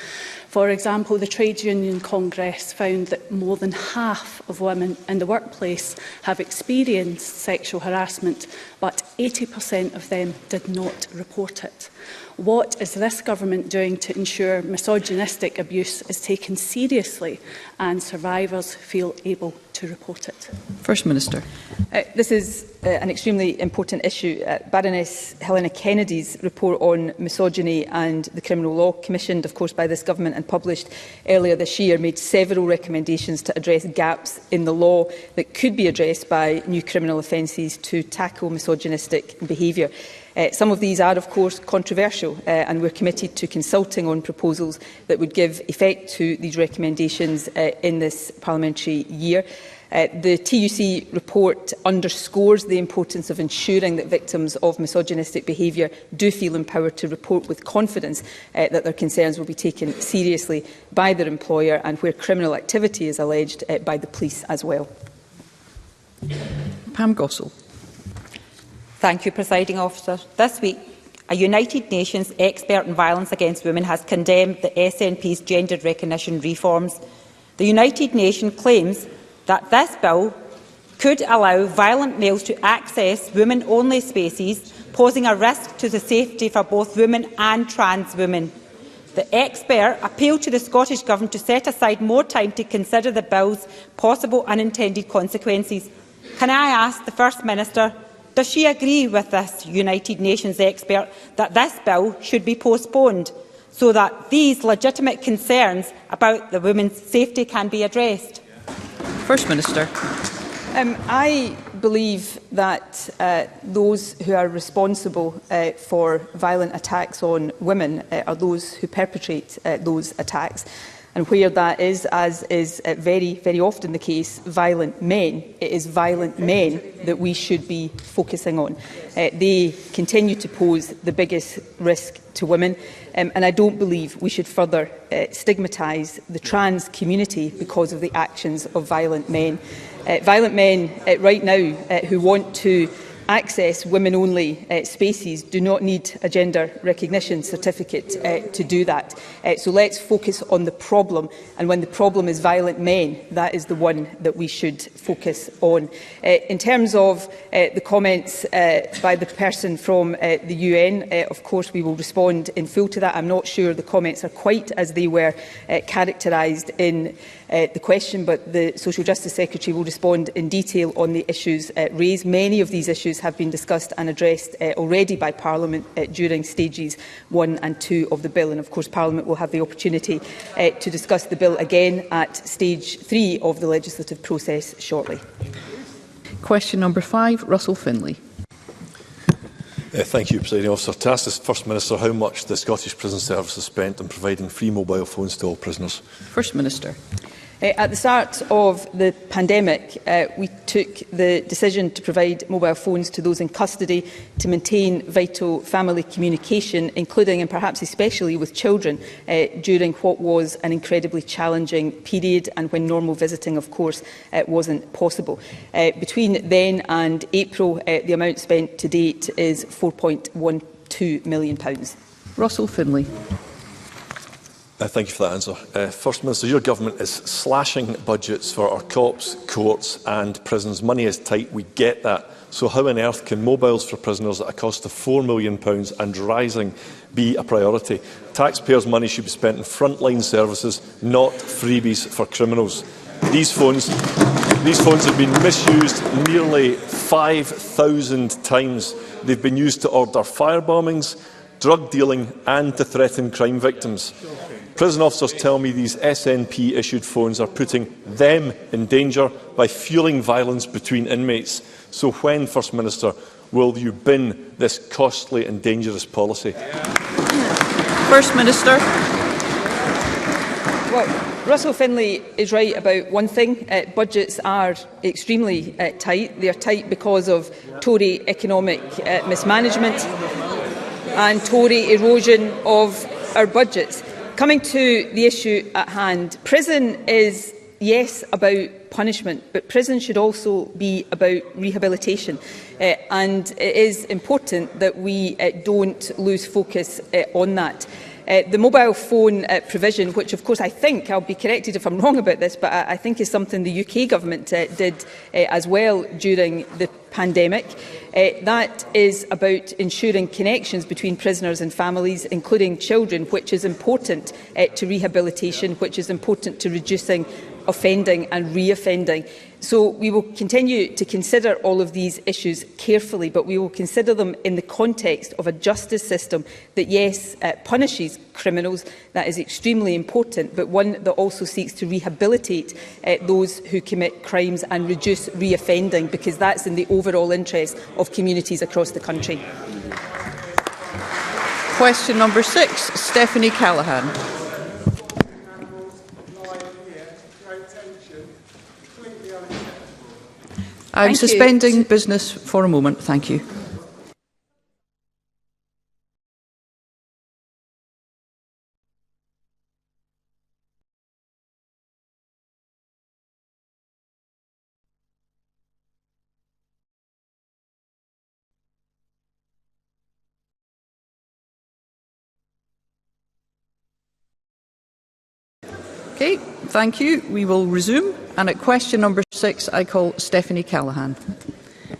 For example, the Trade Union Congress found that more than half of women in the workplace have experienced sexual harassment, but 80% of them did not report it. What is this government doing to ensure misogynistic abuse is taken seriously and survivors feel able to report it? First Minister. This is an extremely important issue. Baroness Helena Kennedy's report on misogyny and the Criminal Law, commissioned, of course, by this government and published earlier this year, made several recommendations to address gaps in the law that could be addressed by new criminal offences to tackle misogynistic behaviour. Some of these are, of course, controversial, and we're committed to consulting on proposals that would give effect to these recommendations in this parliamentary year. The TUC report underscores the importance of ensuring that victims of misogynistic behaviour do feel empowered to report with confidence that their concerns will be taken seriously by their employer, and where criminal activity is alleged, by the police as well. Pam Gossel. Thank you, Presiding Officer. This week, a United Nations expert on violence against women has condemned the SNP's gender recognition reforms. The United Nations claims that this bill could allow violent males to access women-only spaces, posing a risk to the safety for both women and trans women. The expert appealed to the Scottish Government to set aside more time to consider the bill's possible unintended consequences. Can I ask the First Minister, does she agree with this United Nations expert that this bill should be postponed so that these legitimate concerns about the women's safety can be addressed? First Minister. I believe that those who are responsible for violent attacks on women are those who perpetrate those attacks. And where that is, as is very, very often the case, violent men, it is violent men that we should be focusing on. They continue to pose the biggest risk to women, and I don't believe we should further stigmatise the trans community because of the actions of violent men. Violent men right now who want to access women-only spaces do not need a gender recognition certificate to do that. So let's focus on the problem, and when the problem is violent men, that is the one that we should focus on. In terms of the comments by the person from the UN, of course we will respond in full to that. I'm not sure the comments are quite as they were characterised in the question, but the Social Justice Secretary will respond in detail on the issues raised. Many of these issues have been discussed and addressed already by Parliament during stages 1 and 2 of the bill, and of course Parliament will have the opportunity to discuss the bill again at stage 3 of the legislative process shortly. Question number 5, Russell Finlay. Thank you, Presiding Officer. To ask the First Minister how much the Scottish Prison Service has spent on providing free mobile phones to all prisoners. First Minister. At the start of the pandemic, we took the decision to provide mobile phones to those in custody to maintain vital family communication, including and perhaps especially with children, during what was an incredibly challenging period and when normal visiting, of course, wasn't possible. Between then and April, the amount spent to date is £4.12 million. Russell Finlay. Thank you for that answer. First Minister, your government is slashing budgets for our cops, courts and prisons. Money is tight, we get that. So how on earth can mobiles for prisoners at a cost of £4 million and rising be a priority? Taxpayers' money should be spent in frontline services, not freebies for criminals. These phones have been misused nearly 5,000 times. They've been used to order firebombings, drug dealing and to threaten crime victims. Prison officers tell me these SNP-issued phones are putting them in danger by fuelling violence between inmates. So when, First Minister, will you bin this costly and dangerous policy? First Minister. Well, Russell Finlay is right about one thing. Budgets are extremely tight. They are tight because of Tory economic mismanagement and Tory erosion of our budgets. Coming to the issue at hand, prison is, yes, about punishment, but prison should also be about rehabilitation. And it is important that we don't lose focus on that. The mobile phone provision, which of course I think, I'll be corrected if I'm wrong about this, but I think is something the UK government did as well during the pandemic. That is about ensuring connections between prisoners and families, including children, which is important to rehabilitation, which is important to reducing offending and re-offending. So we will continue to consider all of these issues carefully, but we will consider them in the context of a justice system that, yes, punishes criminals. That is extremely important, but one that also seeks to rehabilitate those who commit crimes and reduce re-offending, because that's in the overall interest of communities across the country. Question number 6, Stephanie Callaghan. I'm suspending business for a moment. Thank you. Okay, thank you. We will resume. And at question number 6, I call Stephanie Callaghan.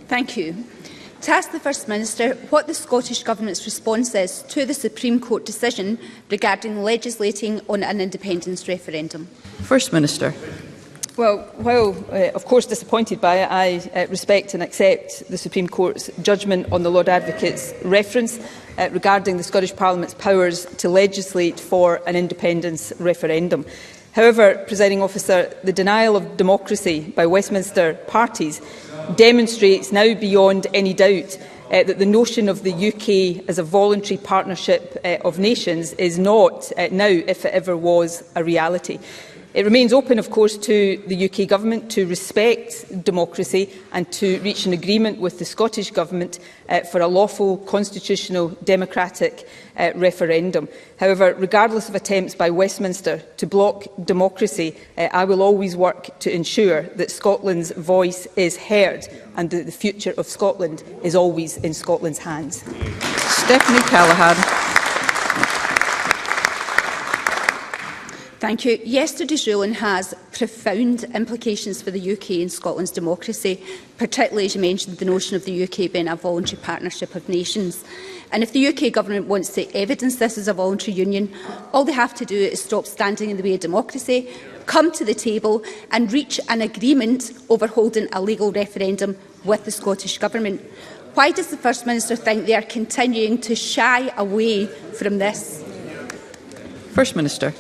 Thank you. To ask the First Minister what the Scottish Government's response is to the Supreme Court decision regarding legislating on an independence referendum. First Minister. Well, while of course disappointed by it, I respect and accept the Supreme Court's judgment on the Lord Advocate's reference regarding the Scottish Parliament's powers to legislate for an independence referendum. However, Presiding Officer, the denial of democracy by Westminster parties demonstrates now beyond any doubt that the notion of the UK as a voluntary partnership of nations is not now, if it ever was, a reality. It remains open, of course, to the UK Government to respect democracy and to reach an agreement with the Scottish Government for a lawful, constitutional, democratic referendum. However, regardless of attempts by Westminster to block democracy, I will always work to ensure that Scotland's voice is heard and that the future of Scotland is always in Scotland's hands. Stephanie Callaghan. Thank you. Yesterday's ruling has profound implications for the UK and Scotland's democracy, particularly, as you mentioned, the notion of the UK being a voluntary partnership of nations. And if the UK Government wants to evidence this as a voluntary union, all they have to do is stop standing in the way of democracy, come to the table and reach an agreement over holding a legal referendum with the Scottish Government. Why does the First Minister think they are continuing to shy away from this? First Minister.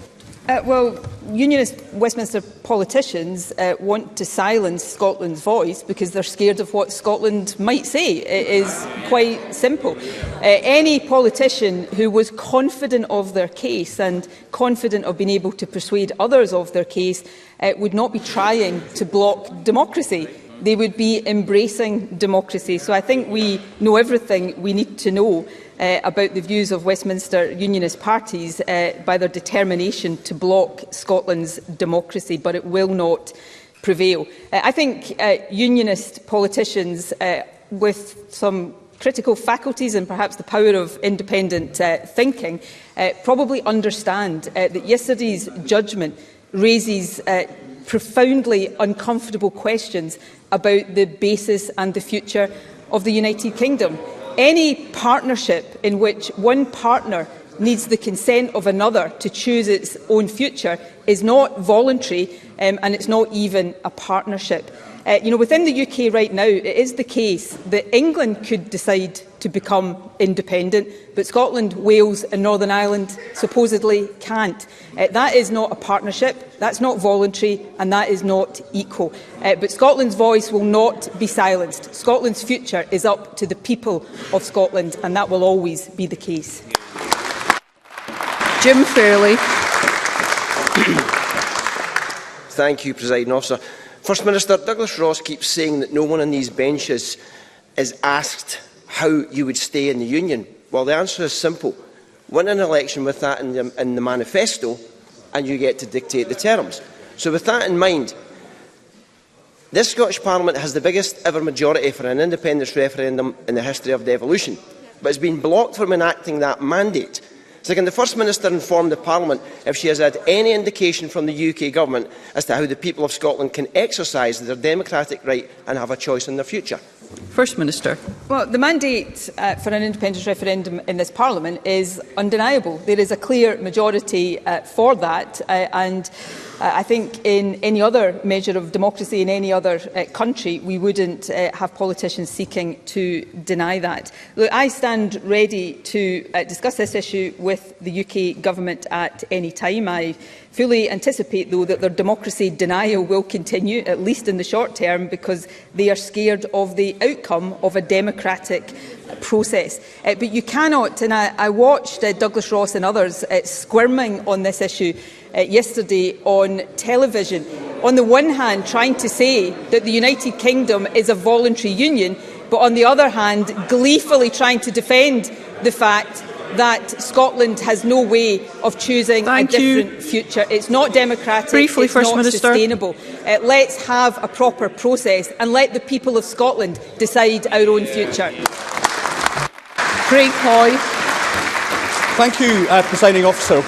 Well, Unionist Westminster politicians want to silence Scotland's voice because they're scared of what Scotland might say. It is quite simple. Any politician who was confident of their case and confident of being able to persuade others of their case would not be trying to block democracy. They would be embracing democracy. So I think we know everything we need to know about the views of Westminster Unionist parties by their determination to block Scotland's democracy, but it will not prevail. I think Unionist politicians with some critical faculties and perhaps the power of independent thinking probably understand that yesterday's judgment raises profoundly uncomfortable questions about the basis and the future of the United Kingdom. Any partnership in which one partner needs the consent of another to choose its own future is not voluntary and it's not even a partnership. Within the UK right now, it is the case that England could decide to become independent, but Scotland, Wales and Northern Ireland supposedly can't. That is not a partnership, that's not voluntary and that is not equal. But Scotland's voice will not be silenced. Scotland's future is up to the people of Scotland and that will always be the case. Jim Fairley. Thank you, Presiding Officer. First Minister, Douglas Ross keeps saying that no one on these benches is asked how you would stay in the Union. Well, the answer is simple. Win an election with that in the manifesto and you get to dictate the terms. So with that in mind, this Scottish Parliament has the biggest ever majority for an independence referendum in the history of devolution, but has been blocked from enacting that mandate. So can the First Minister inform the Parliament if she has had any indication from the UK Government as to how the people of Scotland can exercise their democratic right and have a choice in their future? First Minister. Well, the mandate for an independence referendum in this Parliament is undeniable. There is a clear majority for that and I think in any other measure of democracy in any other country we wouldn't have politicians seeking to deny that. Look, I stand ready to discuss this issue with the UK Government at any time. I fully anticipate, though, that their democracy denial will continue, at least in the short term, because they are scared of the outcome of a democratic process. But you cannot, and I watched Douglas Ross and others squirming on this issue yesterday on television. On the one hand, trying to say that the United Kingdom is a voluntary union, but on the other hand, gleefully trying to defend the fact that Scotland has no way of choosing a different future. It's not democratic, it's not sustainable. Let's have a proper process and let the people of Scotland decide our own future. Craig Hoy. Thank you, Presiding Officer.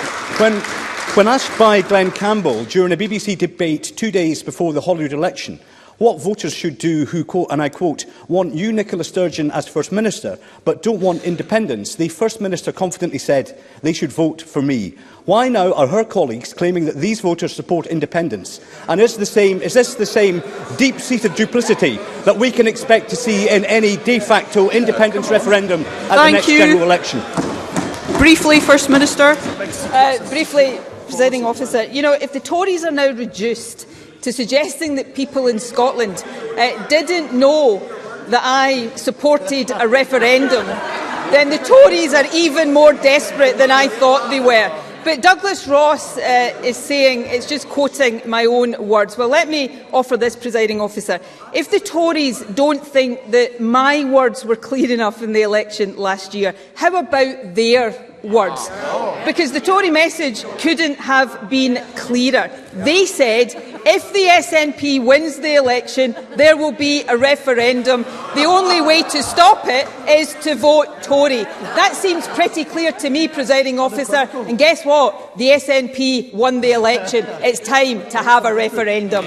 When asked by Glenn Campbell during a BBC debate 2 days before the Holyrood election what voters should do who, quote, and I quote, want you, Nicola Sturgeon, as First Minister, but don't want independence, the First Minister confidently said they should vote for me. Why now are her colleagues claiming that these voters support independence? And is this the same deep-seated duplicity that we can expect to see in any de facto independence referendum at the next general election? Briefly, First Minister. Briefly, Presiding Officer, if the Tories are now reduced to suggesting that people in Scotland didn't know that I supported a referendum, then the Tories are even more desperate than I thought they were. But Douglas Ross is saying, it's just quoting my own words. Well, let me offer this, presiding officer. If the Tories don't think that my words were clear enough in the election last year, how about their words? Because the Tory message couldn't have been clearer. They said, if the SNP wins the election, there will be a referendum. The only way to stop it is to vote Tory. That seems pretty clear to me, presiding officer. And guess what? The SNP won the election. It's time to have a referendum.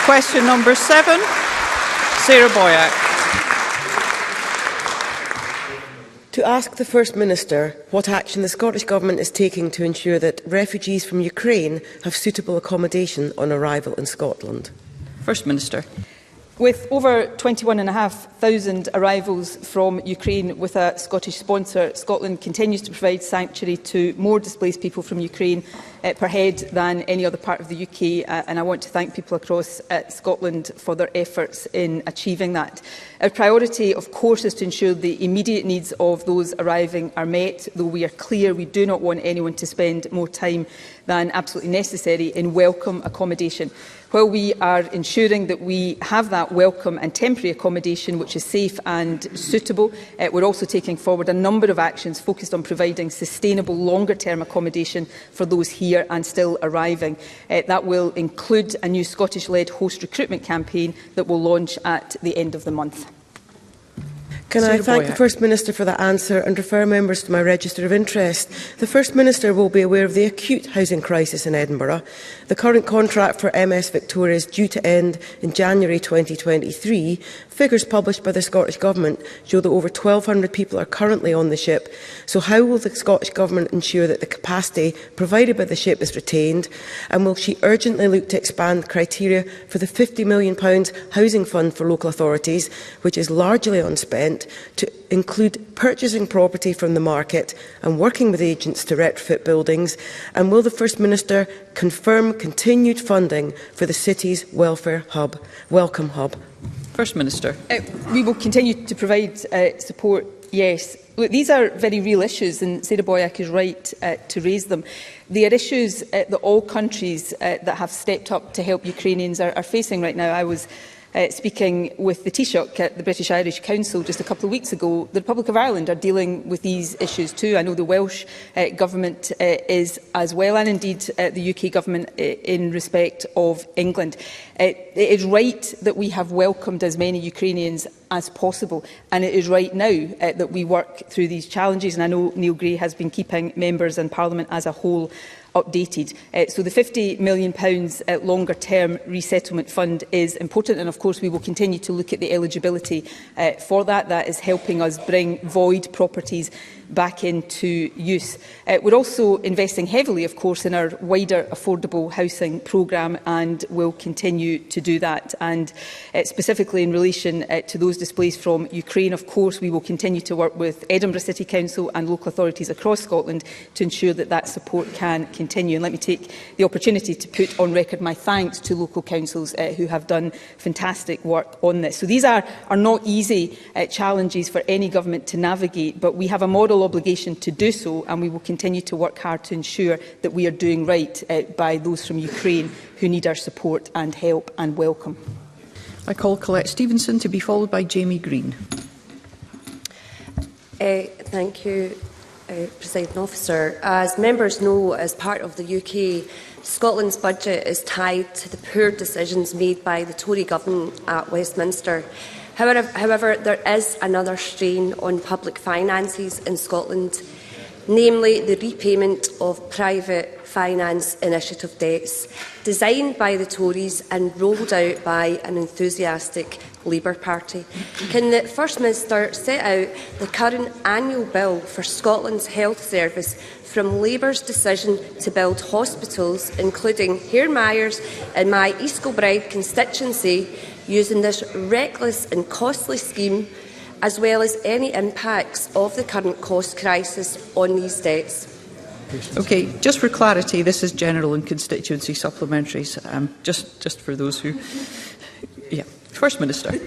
Question number 7, Sarah Boyack. To ask the First Minister what action the Scottish Government is taking to ensure that refugees from Ukraine have suitable accommodation on arrival in Scotland. First Minister. With over 21,500 arrivals from Ukraine with a Scottish sponsor, Scotland continues to provide sanctuary to more displaced people from Ukraine per head than any other part of the UK, and I want to thank people across Scotland for their efforts in achieving that. Our priority, of course, is to ensure the immediate needs of those arriving are met, though we are clear we do not want anyone to spend more time than absolutely necessary in welcome accommodation. While we are ensuring that we have that welcome and temporary accommodation which is safe and suitable, we're also taking forward a number of actions focused on providing sustainable longer-term accommodation for those here and still arriving. That will include a new Scottish-led host recruitment campaign that will launch at the end of the month. Can I thank the First Minister for that answer and refer members to my register of interest? The First Minister will be aware of the acute housing crisis in Edinburgh. The current contract for MS Victoria is due to end in January 2023. Figures published by the Scottish Government show that over 1,200 people are currently on the ship. So how will the Scottish Government ensure that the capacity provided by the ship is retained? And will she urgently look to expand criteria for the £50 million housing fund for local authorities, which is largely unspent, to include purchasing property from the market and working with agents to retrofit buildings? And will the First Minister confirm continued funding for the city's welcome hub? First Minister. We will continue to provide support, yes. Look, these are very real issues, and Sarah Boyack is right to raise them. They are issues that all countries that have stepped up to help Ukrainians are facing right now. I was speaking with the Taoiseach at the British Irish Council just a couple of weeks ago. The Republic of Ireland are dealing with these issues too. I know the Welsh Government is as well, and indeed the UK Government in respect of England. It is right that we have welcomed as many Ukrainians as possible, and it is right now that we work through these challenges, and I know Neil Gray has been keeping members and Parliament as a whole updated. So the £50 million longer-term resettlement fund is important, and of course we will continue to look at the eligibility for that. That is helping us bring void properties back into use. We're also investing heavily, of course, in our wider affordable housing programme, and will continue to do that. And specifically in relation to those displaced from Ukraine, of course, we will continue to work with Edinburgh City Council and local authorities across Scotland to ensure that that support can continue. And let me take the opportunity to put on record my thanks to local councils who have done fantastic work on this. So these are not easy challenges for any government to navigate, but we have a moral obligation to do so, and we will continue to work hard to ensure that we are doing right by those from Ukraine who need our support and help and welcome. I call Colette Stevenson to be followed by Jamie Green. Thank you, Presiding Officer. As members know, as part of the UK, Scotland's budget is tied to the poor decisions made by the Tory government at Westminster. However, there is another strain on public finances in Scotland, namely the repayment of private finance initiative debts, designed by the Tories and rolled out by an enthusiastic Labour Party. Can the First Minister set out the current annual bill for Scotland's health service from Labour's decision to build hospitals, including Hare Myers in my East Kilbride constituency, using this reckless and costly scheme, as well as any impacts of the current cost crisis on these debts? Okay, just for clarity, this is general and constituency supplementaries, just for those who First Minister.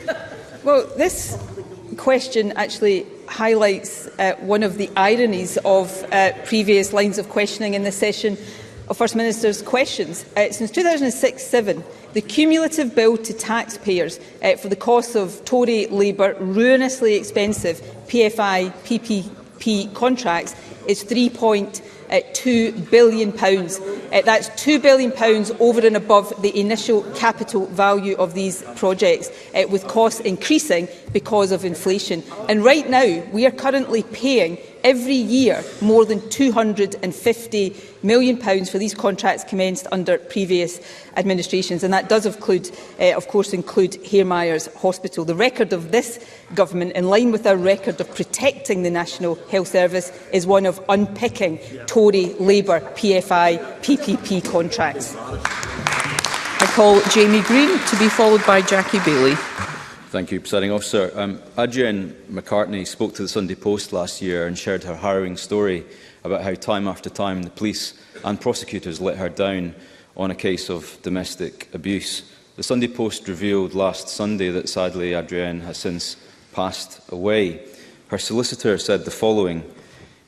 Well, this question actually highlights one of the ironies of previous lines of questioning in this session of First Minister's questions. Since 2006-07, the cumulative bill to taxpayers for the cost of Tory Labour ruinously expensive PFI PPP contracts is £3.2 billion. That's £2 billion over and above the initial capital value of these projects, with costs increasing because of inflation. And right now, we are currently paying every year more than £250 million for these contracts commenced under previous administrations, and that does include, of course, Hairmyres Hospital. The record of this government, in line with our record of protecting the National Health Service, is one of unpicking Tory Labour PFI PPP contracts. I call Jamie Green, to be followed by Jackie Bailey. Thank you, Presiding Officer. Adrienne McCartney spoke to the Sunday Post last year and shared her harrowing story about how time after time the police and prosecutors let her down on a case of domestic abuse. The Sunday Post revealed last Sunday that sadly Adrienne has since passed away. Her solicitor said the following: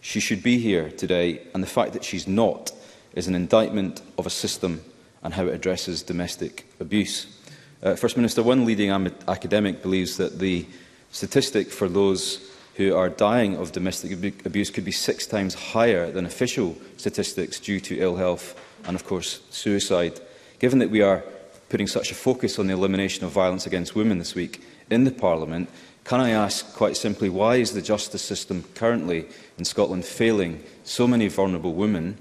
"She should be here today, and the fact that she's not is an indictment of a system and how it addresses domestic abuse." First Minister, one leading academic believes that the statistic for those who are dying of domestic abuse could be 6 times higher than official statistics due to ill health and, of course, suicide. Given that we are putting such a focus on the elimination of violence against women this week in the Parliament, can I ask quite simply, why is the justice system currently in Scotland failing so many vulnerable women?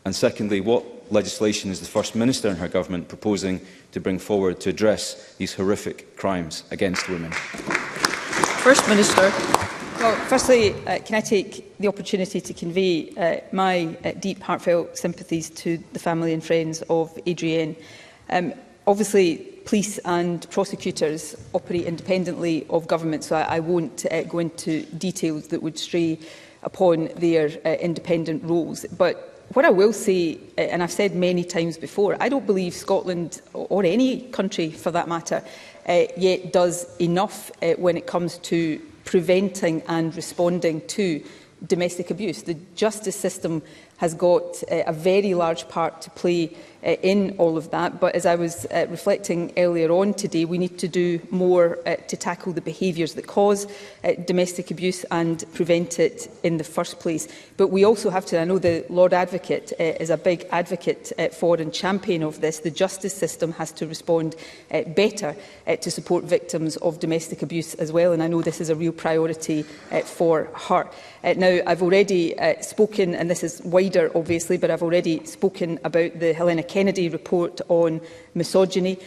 And secondly, what legislation is the First Minister and her government proposing to bring forward to address these horrific crimes against women? First Minister. Well, firstly, can I take the opportunity to convey my deep, heartfelt sympathies to the family and friends of Adrienne. Obviously, police and prosecutors operate independently of government, so I won't go into details that would stray upon their independent roles. But what I will say, and I've said many times before, I don't believe Scotland, or any country for that matter, yet does enough when it comes to preventing and responding to domestic abuse. The justice system has got a very large part to play in all of that, but as I was reflecting earlier on today, we need to do more to tackle the behaviours that cause domestic abuse and prevent it in the first place. But we also have to, I know the Lord Advocate is a big advocate for and champion of this, the justice system has to respond better to support victims of domestic abuse as well, and I know this is a real priority for her. Now, I've already spoken, and this is wider obviously, but I've already spoken about the Helena Kennedy report on misogyny.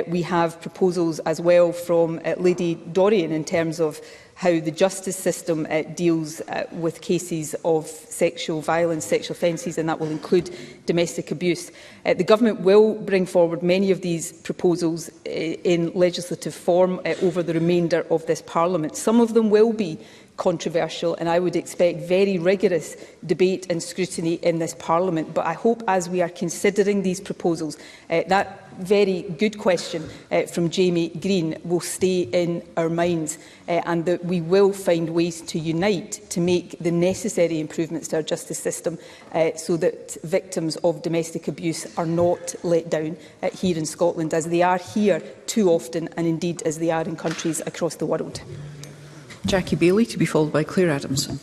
We have proposals as well from Lady Dorian in terms of how the justice system deals with cases of sexual violence, sexual offences, and that will include domestic abuse. The Government will bring forward many of these proposals in legislative form over the remainder of this Parliament. Some of them will be controversial, and I would expect very rigorous debate and scrutiny in this Parliament. But I hope, as we are considering these proposals, that very good question from Jamie Green will stay in our minds, and that we will find ways to unite to make the necessary improvements to our justice system so that victims of domestic abuse are not let down here in Scotland, as they are here too often, and indeed as they are in countries across the world. Jackie Bailey, to be followed by Claire Adamson.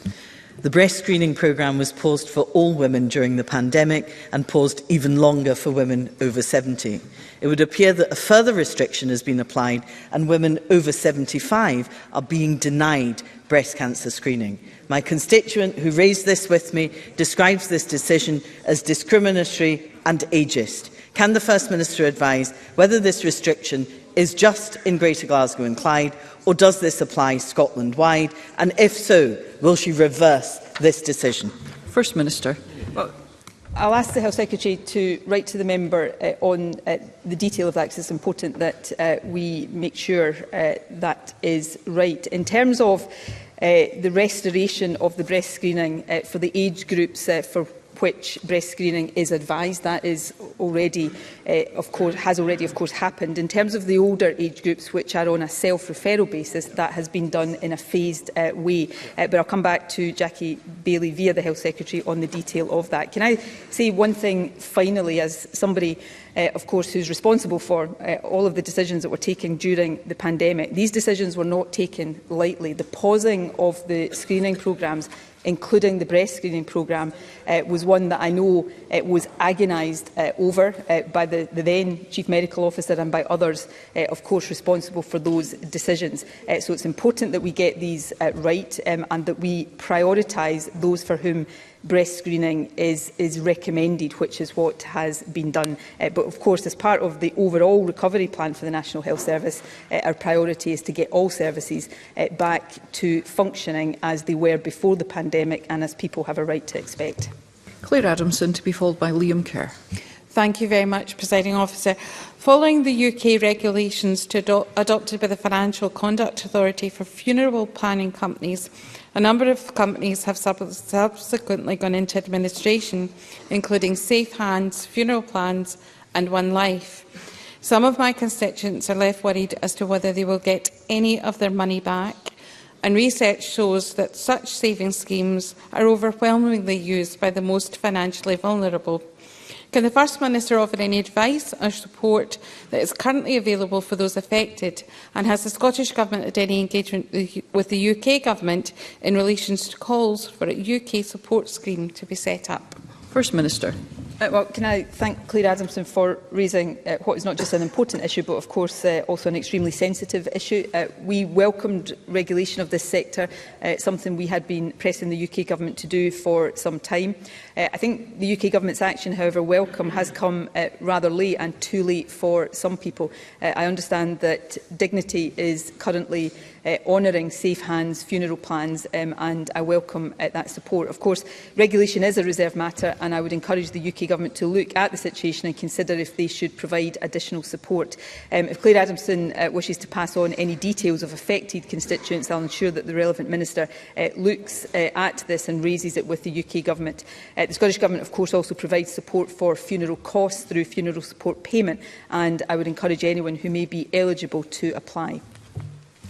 The breast screening programme was paused for all women during the pandemic and paused even longer for women over 70. It would appear that a further restriction has been applied and women over 75 are being denied breast cancer screening. My constituent who raised this with me describes this decision as discriminatory and ageist. Can the First Minister advise whether this restriction is just in Greater Glasgow and Clyde, or does this apply Scotland-wide? And if so, will she reverse this decision? First Minister. Well, I'll ask the Health Secretary to write to the member on the detail of that, because it's important that we make sure that is right. In terms of the restoration of the breast screening for the age groups for which breast screening is advised. That is already, of course, happened. In terms of the older age groups, which are on a self-referral basis, that has been done in a phased way. But I'll come back to Jackie Bailey via the Health Secretary on the detail of that. Can I say one thing finally, as somebody of course, who's responsible for all of the decisions that were taken during the pandemic. These decisions were not taken lightly. The pausing of the screening programmes, including the breast screening programme, was one that I know was agonised over by the then Chief Medical Officer and by others, of course, responsible for those decisions. So it's important that we get these right and that we prioritise those for whom breast screening is recommended, which is what has been done. But of course, as part of the overall recovery plan for the National Health Service, our priority is to get all services back to functioning as they were before the pandemic and as people have a right to expect. Claire Adamson, to be followed by Liam Kerr. Thank you very much, Presiding Officer. Following the UK regulations adopted by the Financial Conduct Authority for funeral planning companies, a number of companies have subsequently gone into administration, including Safe Hands, Funeral Plans and One Life. Some of my constituents are left worried as to whether they will get any of their money back, and research shows that such savings schemes are overwhelmingly used by the most financially vulnerable. Can the First Minister offer any advice or support that is currently available for those affected? And has the Scottish Government had any engagement with the UK Government in relation to calls for a UK support scheme to be set up? First Minister. Well, can I thank Claire Adamson for raising what is not just an important issue, but of course also an extremely sensitive issue. We welcomed regulation of this sector, something we had been pressing the UK Government to do for some time. I think the UK Government's action, however welcome, has come rather late and too late for some people. I understand that Dignity is currently honouring Safe Hands funeral plans and I welcome that support. Of course, regulation is a reserved matter and I would encourage the UK Government to look at the situation and consider if they should provide additional support. If Claire Adamson wishes to pass on any details of affected constituents, I'll ensure that the relevant Minister looks at this and raises it with the UK Government. The Scottish Government, of course, also provides support for funeral costs through funeral support payment, and I would encourage anyone who may be eligible to apply.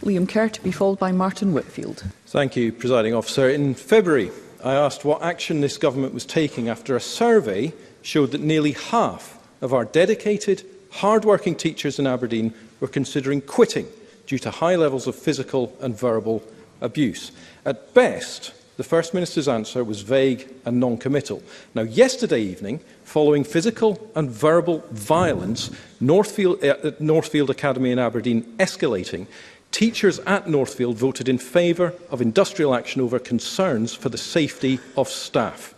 Liam Kerr, to be followed by Martin Whitfield. Thank you, Presiding Officer. In February, I asked what action this Government was taking after a survey showed that nearly half of our dedicated, hard-working teachers in Aberdeen were considering quitting due to high levels of physical and verbal abuse. At best, the First Minister's answer was vague and non-committal. Now, yesterday evening, following physical and verbal violence at Northfield Academy in Aberdeen escalating, teachers at Northfield voted in favour of industrial action over concerns for the safety of staff.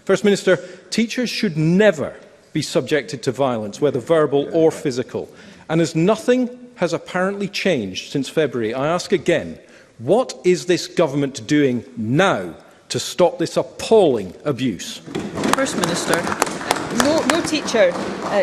First Minister, teachers should never be subjected to violence, whether verbal or physical. And as nothing has apparently changed since February, I ask again, what is this Government doing now to stop this appalling abuse? First Minister. No teacher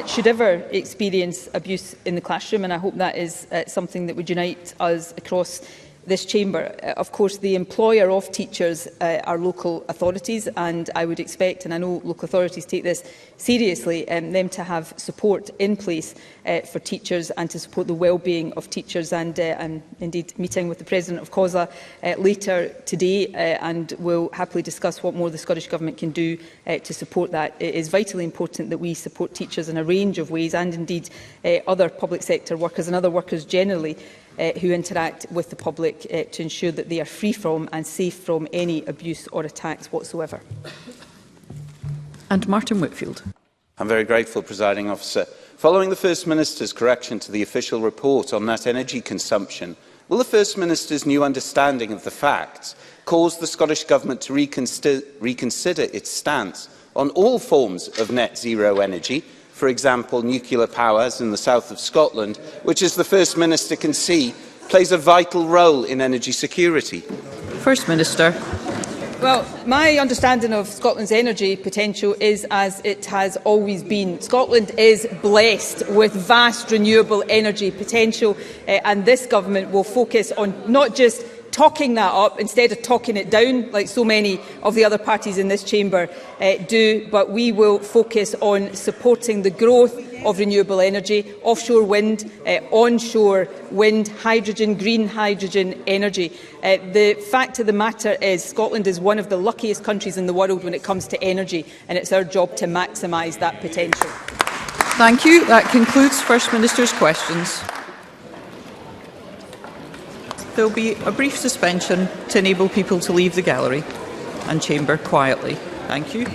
should ever experience abuse in the classroom, and I hope that is something that would unite us across this chamber. Of course, the employer of teachers are local authorities, and I would expect, and I know local authorities take this seriously, them to have support in place for teachers and to support the well-being of teachers. And I'm indeed meeting with the President of COSLA later today and will happily discuss what more the Scottish Government can do to support that. It is vitally important that we support teachers in a range of ways, and indeed other public sector workers and other workers generally who interact with the public to ensure that they are free from and safe from any abuse or attacks whatsoever. And Martin Whitfield. I'm very grateful, Presiding Officer. Following the First Minister's correction to the official report on net energy consumption, will the First Minister's new understanding of the facts cause the Scottish Government to reconsider its stance on all forms of net zero energy, for example, nuclear powers in the south of Scotland, which, as the First Minister can see, plays a vital role in energy security? First Minister. Well, my understanding of Scotland's energy potential is as it has always been. Scotland is blessed with vast renewable energy potential, and this Government will focus on not just talking that up instead of talking it down, like so many of the other parties in this chamber do, but we will focus on supporting the growth of renewable energy, offshore wind, onshore wind, hydrogen, green hydrogen energy. The fact of the matter is Scotland is one of the luckiest countries in the world when it comes to energy, and it's our job to maximise that potential. Thank you. That concludes First Minister's questions. There will be a brief suspension to enable people to leave the gallery and chamber quietly. Thank you.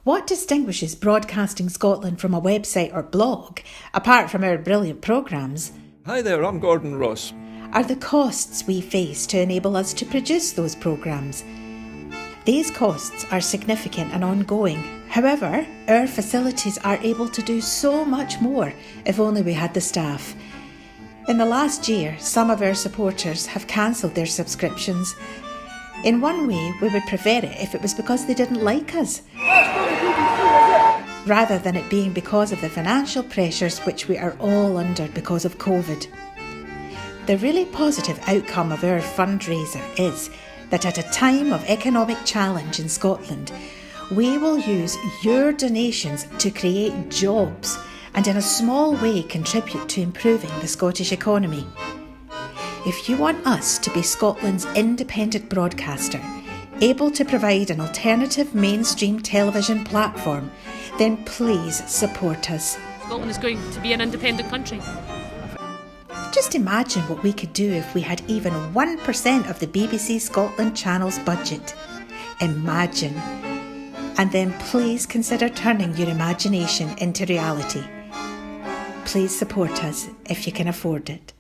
What distinguishes Broadcasting Scotland from a website or blog, apart from our brilliant programmes? Hi there, I'm Gordon Ross. Are the costs we face to enable us to produce those programmes. These costs are significant and ongoing. However, our facilities are able to do so much more if only we had the staff. In the last year, some of our supporters have cancelled their subscriptions. In one way, we would prefer it if it was because they didn't like us, rather than it being because of the financial pressures which we are all under because of COVID. The really positive outcome of our fundraiser is that at a time of economic challenge in Scotland, we will use your donations to create jobs and in a small way contribute to improving the Scottish economy. If you want us to be Scotland's independent broadcaster, able to provide an alternative mainstream television platform, then please support us. Scotland is going to be an independent country. Just imagine what we could do if we had even 1% of the BBC Scotland channel's budget. Imagine. And then please consider turning your imagination into reality. Please support us if you can afford it.